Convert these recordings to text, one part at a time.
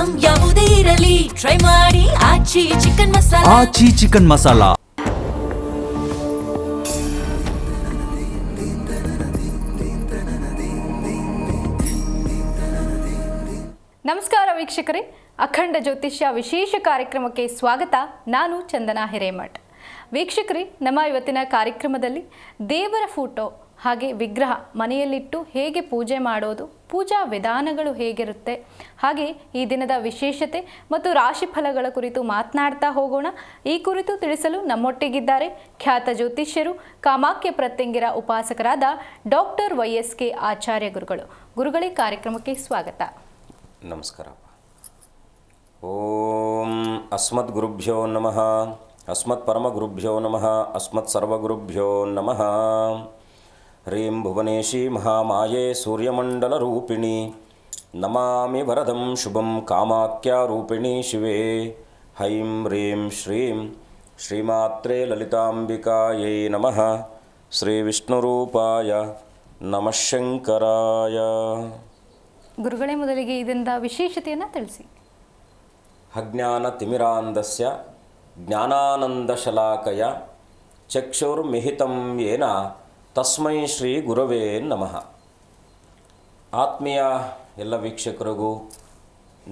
Item ಯಾವುದೇ ಇರಲಿ try ಮಾಡಿ ಆಚಿ ಚಿಕನ್ ಮಸಾಲಾ. ಆಚಿ ಚಿಕನ್ ಮಸಾಲಾ. ನಮಸ್ಕಾರ ವೀಕ್ಷಕರೇ, ಅಖಂಡ ಜ್ಯೋತಿಷ್ಯ ವಿಶೇಷ ಕಾರ್ಯಕ್ರಮಕ್ಕೆ ಸ್ವಾಗತ. ನಾನು ಚಂದನಾ ಹಿರೇಮಠ್. ವೀಕ್ಷಕರೇ, ನಮ್ಮ ಇವತ್ತಿನ ಕಾರ್ಯಕ್ರಮದಲ್ಲಿ ದೇವರ ಫೋಟೋ ಹಾಗೆ ವಿಗ್ರಹ ಮನೆಯಲ್ಲಿಟ್ಟು ಹೇಗೆ ಪೂಜೆ ಮಾಡೋದು, ಪೂಜಾ ವಿಧಾನಗಳು ಹೇಗಿರುತ್ತೆ, ಹಾಗೆ ಈ ದಿನದ ವಿಶೇಷತೆ ಮತ್ತು ರಾಶಿ ಫಲಗಳ ಕುರಿತು ಮಾತನಾಡ್ತಾ ಹೋಗೋಣ. ಈ ಕುರಿತು ತಿಳಿಸಲು ನಮ್ಮೊಟ್ಟಿಗಿದ್ದಾರೆ ಖ್ಯಾತ ಜ್ಯೋತಿಷ್ಯರು, ಕಾಮಾಖ್ಯ ಪ್ರತ್ಯಂಗಿರ ಉಪಾಸಕರಾದ ಡಾಕ್ಟರ್ YSK ಆಚಾರ್ಯ ಗುರುಗಳು. ಗುರುಗಳೇ, ಕಾರ್ಯಕ್ರಮಕ್ಕೆ ಸ್ವಾಗತ. ನಮಸ್ಕಾರ. ಓಂ ಅಸ್ಮದ್ ಗುರುಭ್ಯೋ ನಮಃ, ಅಸ್ಮತ್ ಪರಮ ಗುರುಭ್ಯೋ ನಮಃ, ಅಸ್ಮತ್ ಸರ್ವಗುರುಭ್ಯೋ ನಮಃ. ಹ್ರೀಂ ಭುವನೇಶಿ ಮಹಾಮಾಯೇ ಸೂರ್ಯಮಂಡಲ ರೂಪಿಣಿ ನಮಾಮಿ ವರದಂ ಶುಭಂ ಕಾಮಾಖ್ಯ ರೂಪಿಣಿ ಶಿವೇ. ಹೈಂ ಹ್ರೀಂ ಶ್ರೀಂ ಶ್ರೀಮಾತ್ರೇ ಲಲಿತಾಂಬಿಕಾಯೈ ನಮಃ. ಶ್ರೀ ವಿಷ್ಣುರೂಪಾಯ ನಮಃ ಶಂಕರಾಯ. ಗುರುಗಳೇ, ಮೊದಲಿಗೆ ಇದರಿಂದ ವಿಶೇಷತೆಯನ್ನು ತಿಳಿಸಿ. ಅಜ್ಞಾನ ತಿಮಿರಾಂಧಸ್ಯ ಜ್ಞಾನಾನಂದಶಲಾಕಯ ಚಕ್ಷುರ್ಮಿಹಿತಂ ಯೇನ ತಸ್ಮೈ ಶ್ರೀ ಗುರವೇ ನಮಃ. ಆತ್ಮೀಯ ಎಲ್ಲ ವೀಕ್ಷಕರಿಗೂ,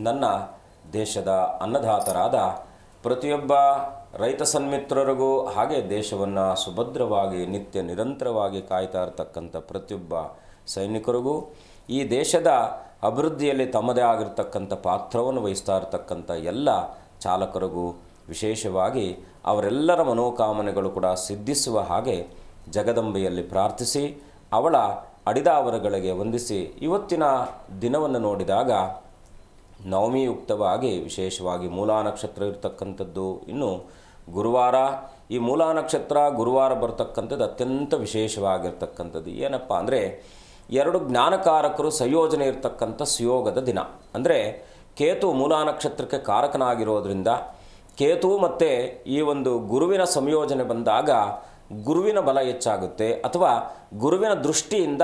ನನ್ನ ದೇಶದ ಅನ್ನದಾತರಾದ ಪ್ರತಿಯೊಬ್ಬ ರೈತ ಸನ್ಮಿತ್ರರಿಗೂ, ಹಾಗೆ ದೇಶವನ್ನು ಸುಭದ್ರವಾಗಿ ನಿತ್ಯ ನಿರಂತರವಾಗಿ ಕಾಯ್ತಾ ಇರತಕ್ಕಂಥ ಪ್ರತಿಯೊಬ್ಬ ಸೈನಿಕರಿಗೂ, ಈ ದೇಶದ ಅಭಿವೃದ್ಧಿಯಲ್ಲಿ ತಮ್ಮದೇ ಆಗಿರ್ತಕ್ಕಂಥ ಪಾತ್ರವನ್ನು ವಹಿಸ್ತಾ ಇರತಕ್ಕಂಥ ಎಲ್ಲ ಚಾಲಕರಿಗೂ, ವಿಶೇಷವಾಗಿ ಅವರೆಲ್ಲರ ಮನೋಕಾಮನೆಗಳು ಕೂಡ ಸಿದ್ಧಿಸುವ ಹಾಗೆ ಜಗದಂಬೆಯಲ್ಲಿ ಪ್ರಾರ್ಥಿಸಿ, ಅವಳ ಅಡಿದಾವರಗಳಿಗೆ ವಂದಿಸಿ, ಇವತ್ತಿನ ದಿನವನ್ನು ನೋಡಿದಾಗ ನವಮಿಯುಕ್ತವಾಗಿ ವಿಶೇಷವಾಗಿ ಮೂಲಾ ನಕ್ಷತ್ರ ಇರತಕ್ಕಂಥದ್ದು, ಇನ್ನು ಗುರುವಾರ. ಈ ಮೂಲಾ ನಕ್ಷತ್ರ ಗುರುವಾರ ಬರ್ತಕ್ಕಂಥದ್ದು ಅತ್ಯಂತ ವಿಶೇಷವಾಗಿರ್ತಕ್ಕಂಥದ್ದು. ಏನಪ್ಪ ಅಂದರೆ, ಎರಡು ಜ್ಞಾನಕಾರಕರು ಸಂಯೋಜನೆ ಇರತಕ್ಕಂಥ ಸುಯೋಗದ ದಿನ. ಅಂದರೆ ಕೇತು ಮೂಲಾ ನಕ್ಷತ್ರಕ್ಕೆ ಕಾರಕನಾಗಿರೋದ್ರಿಂದ ಕೇತು ಮತ್ತು ಈ ಒಂದು ಗುರುವಿನ ಸಂಯೋಜನೆ ಬಂದಾಗ ಗುರುವಿನ ಬಲ ಹೆಚ್ಚಾಗುತ್ತೆ, ಅಥವಾ ಗುರುವಿನ ದೃಷ್ಟಿಯಿಂದ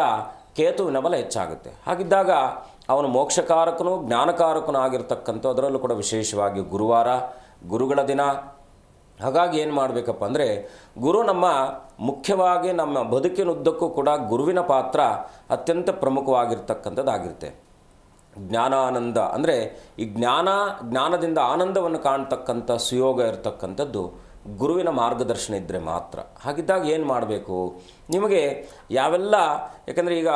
ಕೇತುವಿನ ಬಲ ಹೆಚ್ಚಾಗುತ್ತೆ. ಹಾಗಿದ್ದಾಗ ಅವನು ಮೋಕ್ಷಕಾರಕನು ಜ್ಞಾನಕಾರಕನು ಆಗಿರ್ತಕ್ಕಂಥ, ಅದರಲ್ಲೂ ಕೂಡ ವಿಶೇಷವಾಗಿ ಗುರುವಾರ ಗುರುಗಳ ದಿನ. ಹಾಗಾಗಿ ಏನು ಮಾಡಬೇಕಪ್ಪ ಅಂದರೆ, ಗುರು ಮುಖ್ಯವಾಗಿ ನಮ್ಮ ಬದುಕಿನುದ್ದಕ್ಕೂ ಕೂಡ ಗುರುವಿನ ಪಾತ್ರ ಅತ್ಯಂತ ಪ್ರಮುಖವಾಗಿರ್ತಕ್ಕಂಥದ್ದಾಗಿರುತ್ತೆ. ಜ್ಞಾನಾನಂದ ಅಂದರೆ ಈ ಜ್ಞಾನದಿಂದ ಆನಂದವನ್ನು ಕಾಣ್ತಕ್ಕಂಥ ಸುಯೋಗ ಇರತಕ್ಕಂಥದ್ದು ಗುರುವಿನ ಮಾರ್ಗದರ್ಶನ ಇದ್ದರೆ ಮಾತ್ರ. ಹಾಗಿದ್ದಾಗ ಏನು ಮಾಡಬೇಕು, ನಿಮಗೆ ಯಾವೆಲ್ಲ, ಯಾಕಂದರೆ ಈಗ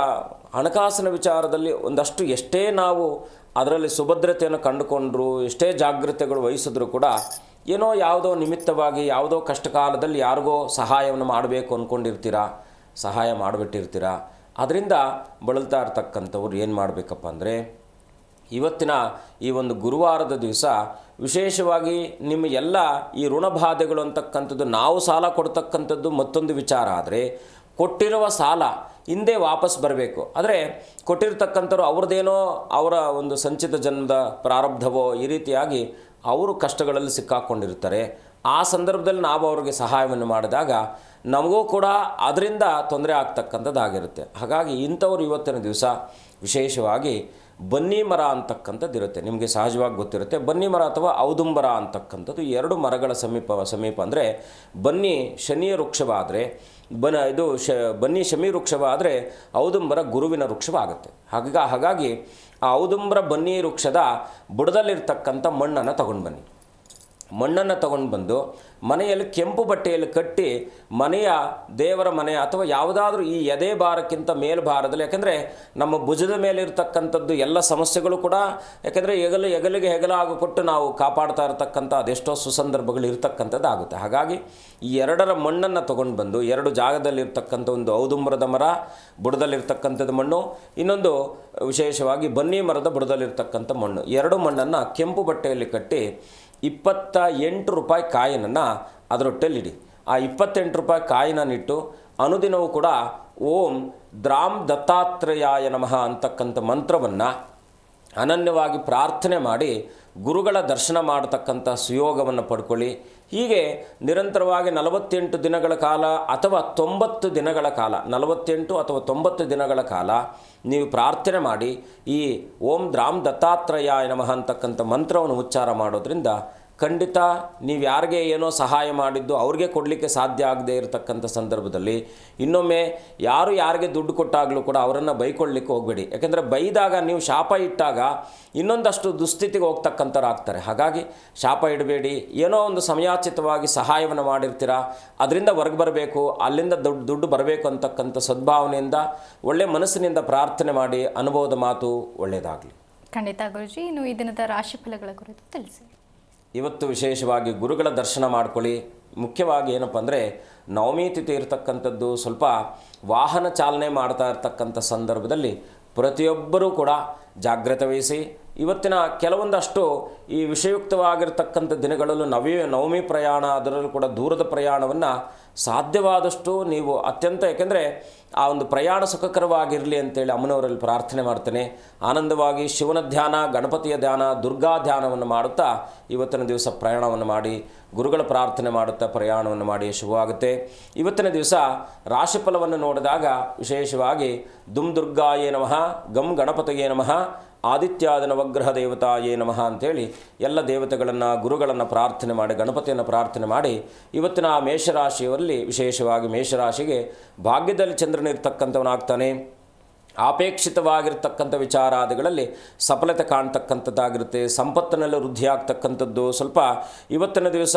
ಹಣಕಾಸಿನ ವಿಚಾರದಲ್ಲಿ ಒಂದಷ್ಟು ಎಷ್ಟೇ ನಾವು ಅದರಲ್ಲಿ ಸುಭದ್ರತೆಯನ್ನು ಕಂಡುಕೊಂಡ್ರು, ಎಷ್ಟೇ ಜಾಗೃತೆಗಳು ವಹಿಸಿದ್ರು ಕೂಡ ಏನೋ ಯಾವುದೋ ನಿಮಿತ್ತವಾಗಿ ಯಾವುದೋ ಕಷ್ಟಕಾಲದಲ್ಲಿ ಯಾರಿಗೋ ಸಹಾಯವನ್ನು ಮಾಡಬೇಕು ಅಂದ್ಕೊಂಡಿರ್ತೀರಾ, ಸಹಾಯ ಮಾಡಿಬಿಟ್ಟಿರ್ತೀರ. ಅದರಿಂದ ಬಳಲ್ತಾ ಇರ್ತಕ್ಕಂಥವ್ರು ಏನು ಮಾಡಬೇಕಪ್ಪ ಅಂದರೆ, ಇವತ್ತಿನ ಈ ಒಂದು ಗುರುವಾರದ ದಿವಸ ವಿಶೇಷವಾಗಿ ನಿಮ್ಮ ಎಲ್ಲ ಈ ಋಣಬಾಧೆಗಳು ಅಂತಕ್ಕಂಥದ್ದು, ನಾವು ಸಾಲ ಕೊಡ್ತಕ್ಕಂಥದ್ದು ಮತ್ತೊಂದು ವಿಚಾರ. ಆದರೆ ಕೊಟ್ಟಿರುವ ಸಾಲ ಹಿಂದೆ ವಾಪಸ್ ಬರಬೇಕು. ಆದರೆ ಕೊಟ್ಟಿರ್ತಕ್ಕಂಥವ್ರು ಅವ್ರದ್ದೇನೋ ಅವರ ಒಂದು ಸಂಚಿತ ಜನ್ಮದ ಪ್ರಾರಬ್ಧವೋ ಈ ರೀತಿಯಾಗಿ ಅವರು ಕಷ್ಟಗಳಲ್ಲಿ ಸಿಕ್ಕಾಕ್ಕೊಂಡಿರ್ತಾರೆ. ಆ ಸಂದರ್ಭದಲ್ಲಿ ನಾವು ಅವ್ರಿಗೆ ಸಹಾಯವನ್ನು ಮಾಡಿದಾಗ ನಮಗೂ ಕೂಡ ಅದರಿಂದ ತೊಂದರೆ ಆಗ್ತಕ್ಕಂಥದ್ದಾಗಿರುತ್ತೆ. ಹಾಗಾಗಿ ಇಂಥವ್ರು ಇವತ್ತಿನ ದಿವಸ ವಿಶೇಷವಾಗಿ ಬನ್ನಿ ಮರ ಅಂತಕ್ಕಂಥದ್ದು ಇರುತ್ತೆ. ನಿಮಗೆ ಸಹಜವಾಗಿ ಗೊತ್ತಿರುತ್ತೆ, ಬನ್ನಿ ಮರ ಅಥವಾ ಔದುಂಬರ ಅಂತಕ್ಕಂಥದ್ದು ಎರಡು ಮರಗಳ ಸಮೀಪ ಅಂದರೆ ಬನ್ನಿ ಶನಿಯ ವೃಕ್ಷವಾದರೆ ಬನ್ನಿ ಶಮಿ ವೃಕ್ಷವಾದರೆ ಔದುಂಬರ ಗುರುವಿನ ವೃಕ್ಷವಾಗುತ್ತೆ. ಹಾಗಾಗಿ ಆ ಔದುಂಬರ ಬನ್ನಿ ವೃಕ್ಷದ ಬುಡದಲ್ಲಿರ್ತಕ್ಕಂಥ ಮಣ್ಣನ್ನು ತಗೊಂಡು ಬನ್ನಿ. ಮಣ್ಣನ್ನು ತಗೊಂಡು ಬಂದು ಮನೆಯಲ್ಲಿ ಕೆಂಪು ಬಟ್ಟೆಯಲ್ಲಿ ಕಟ್ಟಿ ಮನೆಯ ದೇವರ ಮನೆ ಅಥವಾ ಯಾವುದಾದ್ರೂ ಈ ಎದೆ ಭಾರಕ್ಕಿಂತ ಮೇಲ್ಭಾರದಲ್ಲಿ, ಯಾಕೆಂದರೆ ನಮ್ಮ ಭುಜದ ಮೇಲೆ ಇರತಕ್ಕಂಥದ್ದು ಎಲ್ಲ ಸಮಸ್ಯೆಗಳು ಕೂಡ, ಯಾಕೆಂದರೆ ಹೆಗಲಿಗೆ ಹೆಗಲಾಗಿ ಕೊಟ್ಟು ನಾವು ಕಾಪಾಡ್ತಾ ಇರತಕ್ಕಂಥ ಅದೆಷ್ಟೋ ಸುಸಂದರ್ಭಗಳು ಇರತಕ್ಕಂಥದ್ದಾಗುತ್ತೆ. ಹಾಗಾಗಿ ಈ ಎರಡರ ಮಣ್ಣನ್ನು ತೊಗೊಂಡು ಬಂದು, ಎರಡು ಜಾಗದಲ್ಲಿರ್ತಕ್ಕಂಥ ಒಂದು ಔದುಂಬರದ ಮರ ಬುಡದಲ್ಲಿರ್ತಕ್ಕಂಥದ್ದು ಮಣ್ಣು, ಇನ್ನೊಂದು ವಿಶೇಷವಾಗಿ ಬನ್ನಿ ಮರದ ಬುಡದಲ್ಲಿರ್ತಕ್ಕಂಥ ಮಣ್ಣು, ಎರಡು ಮಣ್ಣನ್ನು ಕೆಂಪು ಬಟ್ಟೆಯಲ್ಲಿ ಕಟ್ಟಿ 28 ರೂಪಾಯಿ ಕಾಯಿನನ್ನು ಅದರೊಟ್ಟೆಲ್ಲಿಡಿ. ಆ 28 ರೂಪಾಯಿ ಕಾಯಿನನ್ನಿಟ್ಟು ಅನುದಿನವೂ ಕೂಡ ಓಂ ದ್ರಾಂ ದತ್ತಾತ್ರೇಯಾಯ ನಮಃ ಅಂತಕ್ಕಂಥ ಮಂತ್ರವನ್ನು ಅನನ್ಯವಾಗಿ ಪ್ರಾರ್ಥನೆ ಮಾಡಿ ಗುರುಗಳ ದರ್ಶನ ಮಾಡತಕ್ಕಂಥ ಸುಯೋಗವನ್ನು ಪಡ್ಕೊಳ್ಳಿ. ಹೀಗೆ ನಿರಂತರವಾಗಿ 48 ದಿನಗಳ ಕಾಲ ಅಥವಾ 90 ದಿನಗಳ ಕಾಲ 48 ಅಥವಾ 90 ದಿನಗಳ ಕಾಲ ನೀವು ಪ್ರಾರ್ಥನೆ ಮಾಡಿ ಈ ಓಂ ದ್ರಾಂ ದತ್ತಾತ್ರೇಯಾಯ ನಮಃ ಅಂತಕ್ಕಂಥ ಮಂತ್ರವನ್ನು ಉಚ್ಚಾರ ಮಾಡೋದ್ರಿಂದ ಖಂಡಿತ ನೀವು ಯಾರಿಗೆ ಏನೋ ಸಹಾಯ ಮಾಡಿದ್ದು ಅವ್ರಿಗೆ ಕೊಡಲಿಕ್ಕೆ ಸಾಧ್ಯ ಆಗದೇ ಇರತಕ್ಕಂಥ ಸಂದರ್ಭದಲ್ಲಿ ಇನ್ನೊಮ್ಮೆ ಯಾರಿಗೆ ದುಡ್ಡು ಕೊಟ್ಟಾಗಲೂ ಕೂಡ ಅವರನ್ನು ಬೈಕೊಳ್ಳಿಕ್ಕೆ ಹೋಗಬೇಡಿ. ಯಾಕೆಂದರೆ ಬೈದಾಗ ನೀವು ಶಾಪ ಇಟ್ಟಾಗ ಇನ್ನೊಂದಷ್ಟು ದುಸ್ಥಿತಿಗೆ ಹೋಗ್ತಕ್ಕಂಥವ್ರಾಗ್ತಾರೆ. ಹಾಗಾಗಿ ಶಾಪ ಇಡಬೇಡಿ. ಏನೋ ಒಂದು ಸಮಯೋಚಿತವಾಗಿ ಸಹಾಯವನ್ನು ಮಾಡಿರ್ತೀರ, ಅದರಿಂದ ಹೊರಗೆ ಬರಬೇಕು, ಅಲ್ಲಿಂದ ದುಡ್ಡು ಬರಬೇಕು ಅಂತಕ್ಕಂಥ ಸದ್ಭಾವನೆಯಿಂದ ಒಳ್ಳೆಯ ಮನಸ್ಸಿನಿಂದ ಪ್ರಾರ್ಥನೆ ಮಾಡಿ ಅನುಭವದ ಮಾತು ಒಳ್ಳೆಯದಾಗಲಿ. ಖಂಡಿತ ಗುರುಜಿ. ಇನ್ನು ಈ ದಿನದ ರಾಶಿ ಫಲಗಳ ಕುರಿತು ತಿಳಿಸಿ. ಇವತ್ತು ವಿಶೇಷವಾಗಿ ಗುರುಗಳ ದರ್ಶನ ಮಾಡ್ಕೊಳ್ಳಿ. ಮುಖ್ಯವಾಗಿ ಏನಪ್ಪ ಅಂದರೆ ನವಮಿ ತಿಥಿ ಇರತಕ್ಕಂಥದ್ದು, ಸ್ವಲ್ಪ ವಾಹನ ಚಾಲನೆ ಮಾಡ್ತಾ ಇರ್ತಕ್ಕಂಥ ಸಂದರ್ಭದಲ್ಲಿ ಪ್ರತಿಯೊಬ್ಬರೂ ಕೂಡ ಜಾಗ್ರತೆ ವಹಿಸಿ. ಇವತ್ತಿನ ಕೆಲವೊಂದಷ್ಟು ಈ ವಿಷಯುಕ್ತವಾಗಿರ್ತಕ್ಕಂಥ ದಿನಗಳಲ್ಲೂ ನವಮಿ ಪ್ರಯಾಣ, ಅದರಲ್ಲೂ ಕೂಡ ದೂರದ ಪ್ರಯಾಣವನ್ನು ಸಾಧ್ಯವಾದಷ್ಟು ನೀವು ಅತ್ಯಂತ, ಯಾಕೆಂದರೆ ಆ ಒಂದು ಪ್ರಯಾಣ ಸುಖಕರವಾಗಿರಲಿ ಅಂತೇಳಿ ಅಮ್ಮನವರಲ್ಲಿ ಪ್ರಾರ್ಥನೆ ಮಾಡ್ತೇನೆ. ಆನಂದವಾಗಿ ಶಿವನ ಧ್ಯಾನ, ಗಣಪತಿಯ ಧ್ಯಾನ, ದುರ್ಗಾ ಧ್ಯಾನವನ್ನು ಮಾಡುತ್ತಾ ಇವತ್ತಿನ ದಿವಸ ಪ್ರಯಾಣವನ್ನು ಮಾಡಿ, ಗುರುಗಳ ಪ್ರಾರ್ಥನೆ ಮಾಡುತ್ತಾ ಪ್ರಯಾಣವನ್ನು ಮಾಡಿ ಶುಭವಾಗುತ್ತೆ. ಇವತ್ತಿನ ದಿವಸ ರಾಶಿಫಲವನ್ನು ನೋಡಿದಾಗ ವಿಶೇಷವಾಗಿ ದುಮ್ ದುರ್ಗಾಯೇ ನಮಃ, ಗಂ ಗಣಪತಿಯೇ ನಮಃ, ಆದಿತ್ಯಾದ ನವಗ್ರಹ ದೇವತಾಯೇ ನಮಃ ಅಂಥೇಳಿ ಎಲ್ಲ ದೇವತೆಗಳನ್ನು, ಗುರುಗಳನ್ನು ಪ್ರಾರ್ಥನೆ ಮಾಡಿ, ಗಣಪತಿಯನ್ನು ಪ್ರಾರ್ಥನೆ ಮಾಡಿ ಇವತ್ತಿನ ಮೇಷರಾಶಿಯವರಲ್ಲಿ ವಿಶೇಷವಾಗಿ ಮೇಷರಾಶಿಗೆ ಭಾಗ್ಯದಲ್ಲಿ ಚಂದ್ರನಿರ್ತಕ್ಕಂಥವನಾಗ್ತಾನೆ. ಅಪೇಕ್ಷಿತವಾಗಿರ್ತಕ್ಕಂಥ ವಿಚಾರಾದಿಗಳಲ್ಲಿ ಸಫಲತೆ ಕಾಣ್ತಕ್ಕಂಥದ್ದಾಗಿರುತ್ತೆ. ಸಂಪತ್ತಿನಲ್ಲಿ ವೃದ್ಧಿ ಆಗ್ತಕ್ಕಂಥದ್ದು. ಸ್ವಲ್ಪ ಇವತ್ತಿನ ದಿವಸ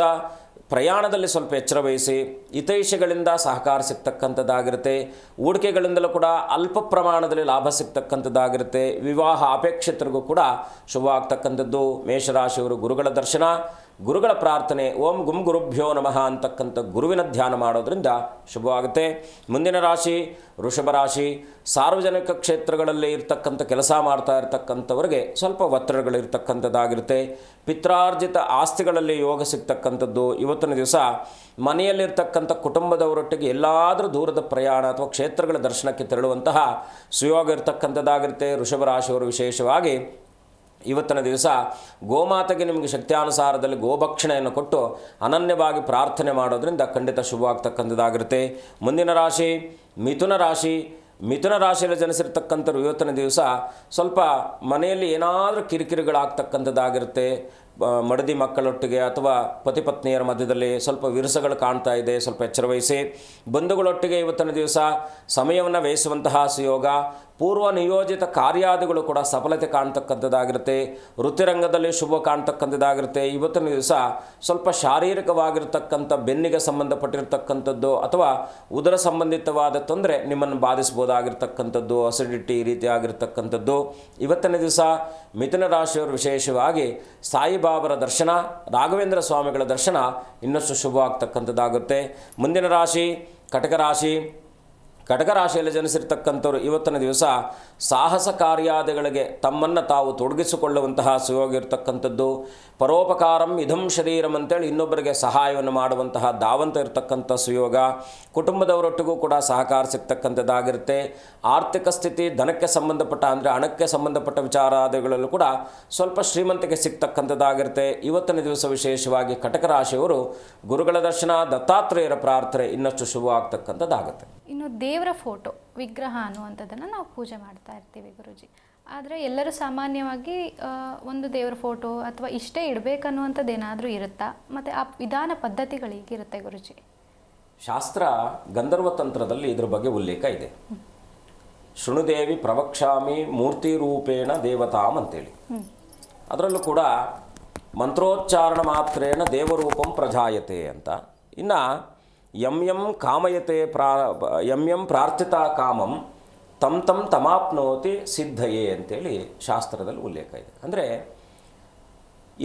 ಪ್ರಯಾಣದಲ್ಲಿ ಸ್ವಲ್ಪ ಎಚ್ಚರ ವಹಿಸಿ. ಹಿತೈಷಿಗಳಿಂದ ಸಹಕಾರ ಸಿಗ್ತಕ್ಕಂಥದ್ದಾಗಿರುತ್ತೆ. ಹೂಡಿಕೆಗಳಿಂದಲೂ ಕೂಡ ಅಲ್ಪ ಪ್ರಮಾಣದಲ್ಲಿ ಲಾಭ ಸಿಗ್ತಕ್ಕಂಥದ್ದಾಗಿರುತ್ತೆ. ವಿವಾಹ ಅಪೇಕ್ಷಿತರಿಗೂ ಕೂಡ ಶುಭ ಆಗ್ತಕ್ಕಂಥದ್ದು. ಮೇಷರಾಶಿಯವರು ಗುರುಗಳ ದರ್ಶನ, ಗುರುಗಳ ಪ್ರಾರ್ಥನೆ, ಓಂ ಗುಂ ಗುರುಭ್ಯೋ ನಮಃ ಅಂತಕ್ಕಂಥ ಗುರುವಿನ ಧ್ಯಾನ ಮಾಡೋದ್ರಿಂದ ಶುಭವಾಗುತ್ತೆ. ಮುಂದಿನ ರಾಶಿ ವೃಷಭ ರಾಶಿ. ಸಾರ್ವಜನಿಕ ಕ್ಷೇತ್ರಗಳಲ್ಲಿ ಇರ್ತಕ್ಕಂಥ ಕೆಲಸ ಮಾಡ್ತಾ ಇರ್ತಕ್ಕಂಥವ್ರಿಗೆ ಸ್ವಲ್ಪ ಒತ್ತಡಗಳಿರ್ತಕ್ಕಂಥದ್ದಾಗಿರುತ್ತೆ. ಪಿತ್ರಾರ್ಜಿತ ಆಸ್ತಿಗಳಲ್ಲಿ ಯೋಗ ಸಿಗ್ತಕ್ಕಂಥದ್ದು. ಇವತ್ತಿನ ದಿವಸ ಮನೆಯಲ್ಲಿರ್ತಕ್ಕಂಥ ಕುಟುಂಬದವರೊಟ್ಟಿಗೆ ಎಲ್ಲಾದರೂ ದೂರದ ಪ್ರಯಾಣ ಅಥವಾ ಕ್ಷೇತ್ರಗಳ ದರ್ಶನಕ್ಕೆ ತೆರಳುವಂತಹ ಸುಯೋಗ ಇರ್ತಕ್ಕಂಥದ್ದಾಗಿರುತ್ತೆ. ವೃಷಭ ರಾಶಿಯವರು ವಿಶೇಷವಾಗಿ ಇವತ್ತಿನ ದಿವಸ ಗೋಮಾತೆಗೆ ನಿಮಗೆ ಶಕ್ತಿಯಾನುಸಾರದಲ್ಲಿ ಗೋಭಕ್ಷಣೆಯನ್ನು ಕೊಟ್ಟು ಅನನ್ಯವಾಗಿ ಪ್ರಾರ್ಥನೆ ಮಾಡೋದ್ರಿಂದ ಖಂಡಿತ ಶುಭವಾಗ್ತಕ್ಕಂಥದ್ದಾಗಿರುತ್ತೆ. ಮುಂದಿನ ರಾಶಿ ಮಿಥುನ ರಾಶಿ. ಮಿಥುನ ರಾಶಿಯಲ್ಲಿ ಜನಿಸಿರ್ತಕ್ಕಂಥವ್ರು ಇವತ್ತಿನ ದಿವಸ ಸ್ವಲ್ಪ ಮನೆಯಲ್ಲಿ ಏನಾದರೂ ಕಿರಿಕಿರಿಗಳಾಗ್ತಕ್ಕಂಥದ್ದಾಗಿರುತ್ತೆ. ಮಡದಿ ಮಕ್ಕಳೊಟ್ಟಿಗೆ ಅಥವಾ ಪತಿ ಪತ್ನಿಯರ ಮಧ್ಯದಲ್ಲಿ ಸ್ವಲ್ಪ ವಿರಸಗಳು ಕಾಣ್ತಾ ಇದೆ, ಸ್ವಲ್ಪ ಎಚ್ಚರ ವಹಿಸಿ. ಬಂಧುಗಳೊಟ್ಟಿಗೆ ಇವತ್ತಿನ ದಿವಸ ಸಮಯವನ್ನು ವ್ಯಯಿಸುವಂತಹ ಸುಯೋಗ. ಪೂರ್ವ ನಿಯೋಜಿತ ಕಾರ್ಯಾದಿಗಳು ಕೂಡ ಸಫಲತೆ ಕಾಣ್ತಕ್ಕಂಥದ್ದಾಗಿರುತ್ತೆ. ವೃತ್ತಿರಂಗದಲ್ಲಿ ಶುಭ ಕಾಣ್ತಕ್ಕಂಥದ್ದಾಗಿರುತ್ತೆ. ಇವತ್ತಿನ ದಿವಸ ಸ್ವಲ್ಪ ಶಾರೀರಿಕವಾಗಿರ್ತಕ್ಕಂಥ ಬೆನ್ನಿಗೆ ಸಂಬಂಧಪಟ್ಟಿರ್ತಕ್ಕಂಥದ್ದು ಅಥವಾ ಉದರ ಸಂಬಂಧಿತವಾದ ತೊಂದರೆ ನಿಮ್ಮನ್ನು ಬಾಧಿಸ್ಬೋದಾಗಿರ್ತಕ್ಕಂಥದ್ದು, ಅಸಿಡಿಟಿ ಈ ರೀತಿಯಾಗಿರ್ತಕ್ಕಂಥದ್ದು. ಇವತ್ತಿನ ದಿವಸ ಮಿಥುನ ರಾಶಿಯವರು ವಿಶೇಷವಾಗಿ ಸಾಯಿಬಾಬರ ದರ್ಶನ, ರಾಘವೇಂದ್ರ ಸ್ವಾಮಿಗಳ ದರ್ಶನ ಇನ್ನಷ್ಟು ಶುಭವಾಗ್ತಕ್ಕಂಥದ್ದಾಗುತ್ತೆ. ಮುಂದಿನ ರಾಶಿ ಕಟಕ ರಾಶಿ. ಕಟಕ ರಾಶಿಯಲ್ಲಿ ಜನಿಸಿರ್ತಕ್ಕಂಥವ್ರು ಇವತ್ತಿನ ದಿವಸ ಸಾಹಸ ಕಾರ್ಯಾದಿಗಳಿಗೆ ತಮ್ಮನ್ನು ತಾವು ತೊಡಗಿಸಿಕೊಳ್ಳುವಂತಹ ಸುಯೋಗ ಇರತಕ್ಕಂಥದ್ದು. ಪರೋಪಕಾರಂ ಇದಂ ಶರೀರಂ ಅಂತೇಳಿ ಇನ್ನೊಬ್ಬರಿಗೆ ಸಹಾಯವನ್ನು ಮಾಡುವಂತಹ ಧಾವಂತ ಇರತಕ್ಕಂಥ ಸುಯೋಗ. ಕುಟುಂಬದವರೊಟ್ಟಿಗೂ ಕೂಡ ಸಹಕಾರ ಸಿಗ್ತಕ್ಕಂಥದ್ದಾಗಿರುತ್ತೆ. ಆರ್ಥಿಕ ಸ್ಥಿತಿ ಧನಕ್ಕೆ ಸಂಬಂಧಪಟ್ಟ ಅಂದರೆ ಹಣಕ್ಕೆ ಸಂಬಂಧಪಟ್ಟ ವಿಚಾರಾದಿಗಳಲ್ಲೂ ಕೂಡ ಸ್ವಲ್ಪ ಶ್ರೀಮಂತಿಕೆ ಸಿಗ್ತಕ್ಕಂಥದ್ದಾಗಿರುತ್ತೆ. ಇವತ್ತಿನ ದಿವಸ ವಿಶೇಷವಾಗಿ ಕಟಕ ರಾಶಿಯವರು ಗುರುಗಳ ದರ್ಶನ, ದತ್ತಾತ್ರೇಯರ ಪ್ರಾರ್ಥನೆ ಇನ್ನಷ್ಟು ಶುಭವಾಗ್ತಕ್ಕಂಥದ್ದಾಗುತ್ತೆ. ಇನ್ನು ದೇವರ ಫೋಟೋ, ವಿಗ್ರಹ ಅನ್ನುವಂಥದ್ದನ್ನು ನಾವು ಪೂಜೆ ಮಾಡ್ತಾ ಇರ್ತೀವಿ ಗುರುಜಿ. ಆದರೆ ಎಲ್ಲರೂ ಸಾಮಾನ್ಯವಾಗಿ ಒಂದು ದೇವರ ಫೋಟೋ ಅಥವಾ ಇಷ್ಟೇ ಇಡಬೇಕನ್ನುವಂಥದ್ದು ಏನಾದರೂ ಇರುತ್ತಾ? ಮತ್ತು ಆ ವಿಧಾನ ಪದ್ಧತಿಗಳು ಹೀಗಿರುತ್ತೆ ಗುರುಜಿ? ಶಾಸ್ತ್ರ ಗಂಧರ್ವ ತಂತ್ರದಲ್ಲಿ ಇದ್ರ ಬಗ್ಗೆ ಉಲ್ಲೇಖ ಇದೆ. ಶೃಣುದೇವಿ ಪ್ರವಕ್ಷಾಮಿ ಮೂರ್ತಿ ರೂಪೇಣ ದೇವತಾಂ ಅಂತೇಳಿ. ಅದರಲ್ಲೂ ಕೂಡ ಮಂತ್ರೋಚ್ಚಾರಣ ಮಾತ್ರೇಣ ದೇವರೂಪಂ ಪ್ರಜಾಯತೆ ಅಂತ. ಇನ್ನು ಯಂ ಕಾಮಯತೆ ಯಂ ಪ್ರಾರ್ಥಿತ ಕಾಮಂ ತಂ ತಮಾಪ್ನೋತಿ ಸಿದ್ಧಯೇ ಅಂತೇಳಿ ಶಾಸ್ತ್ರದಲ್ಲಿ ಉಲ್ಲೇಖ ಇದೆ. ಅಂದರೆ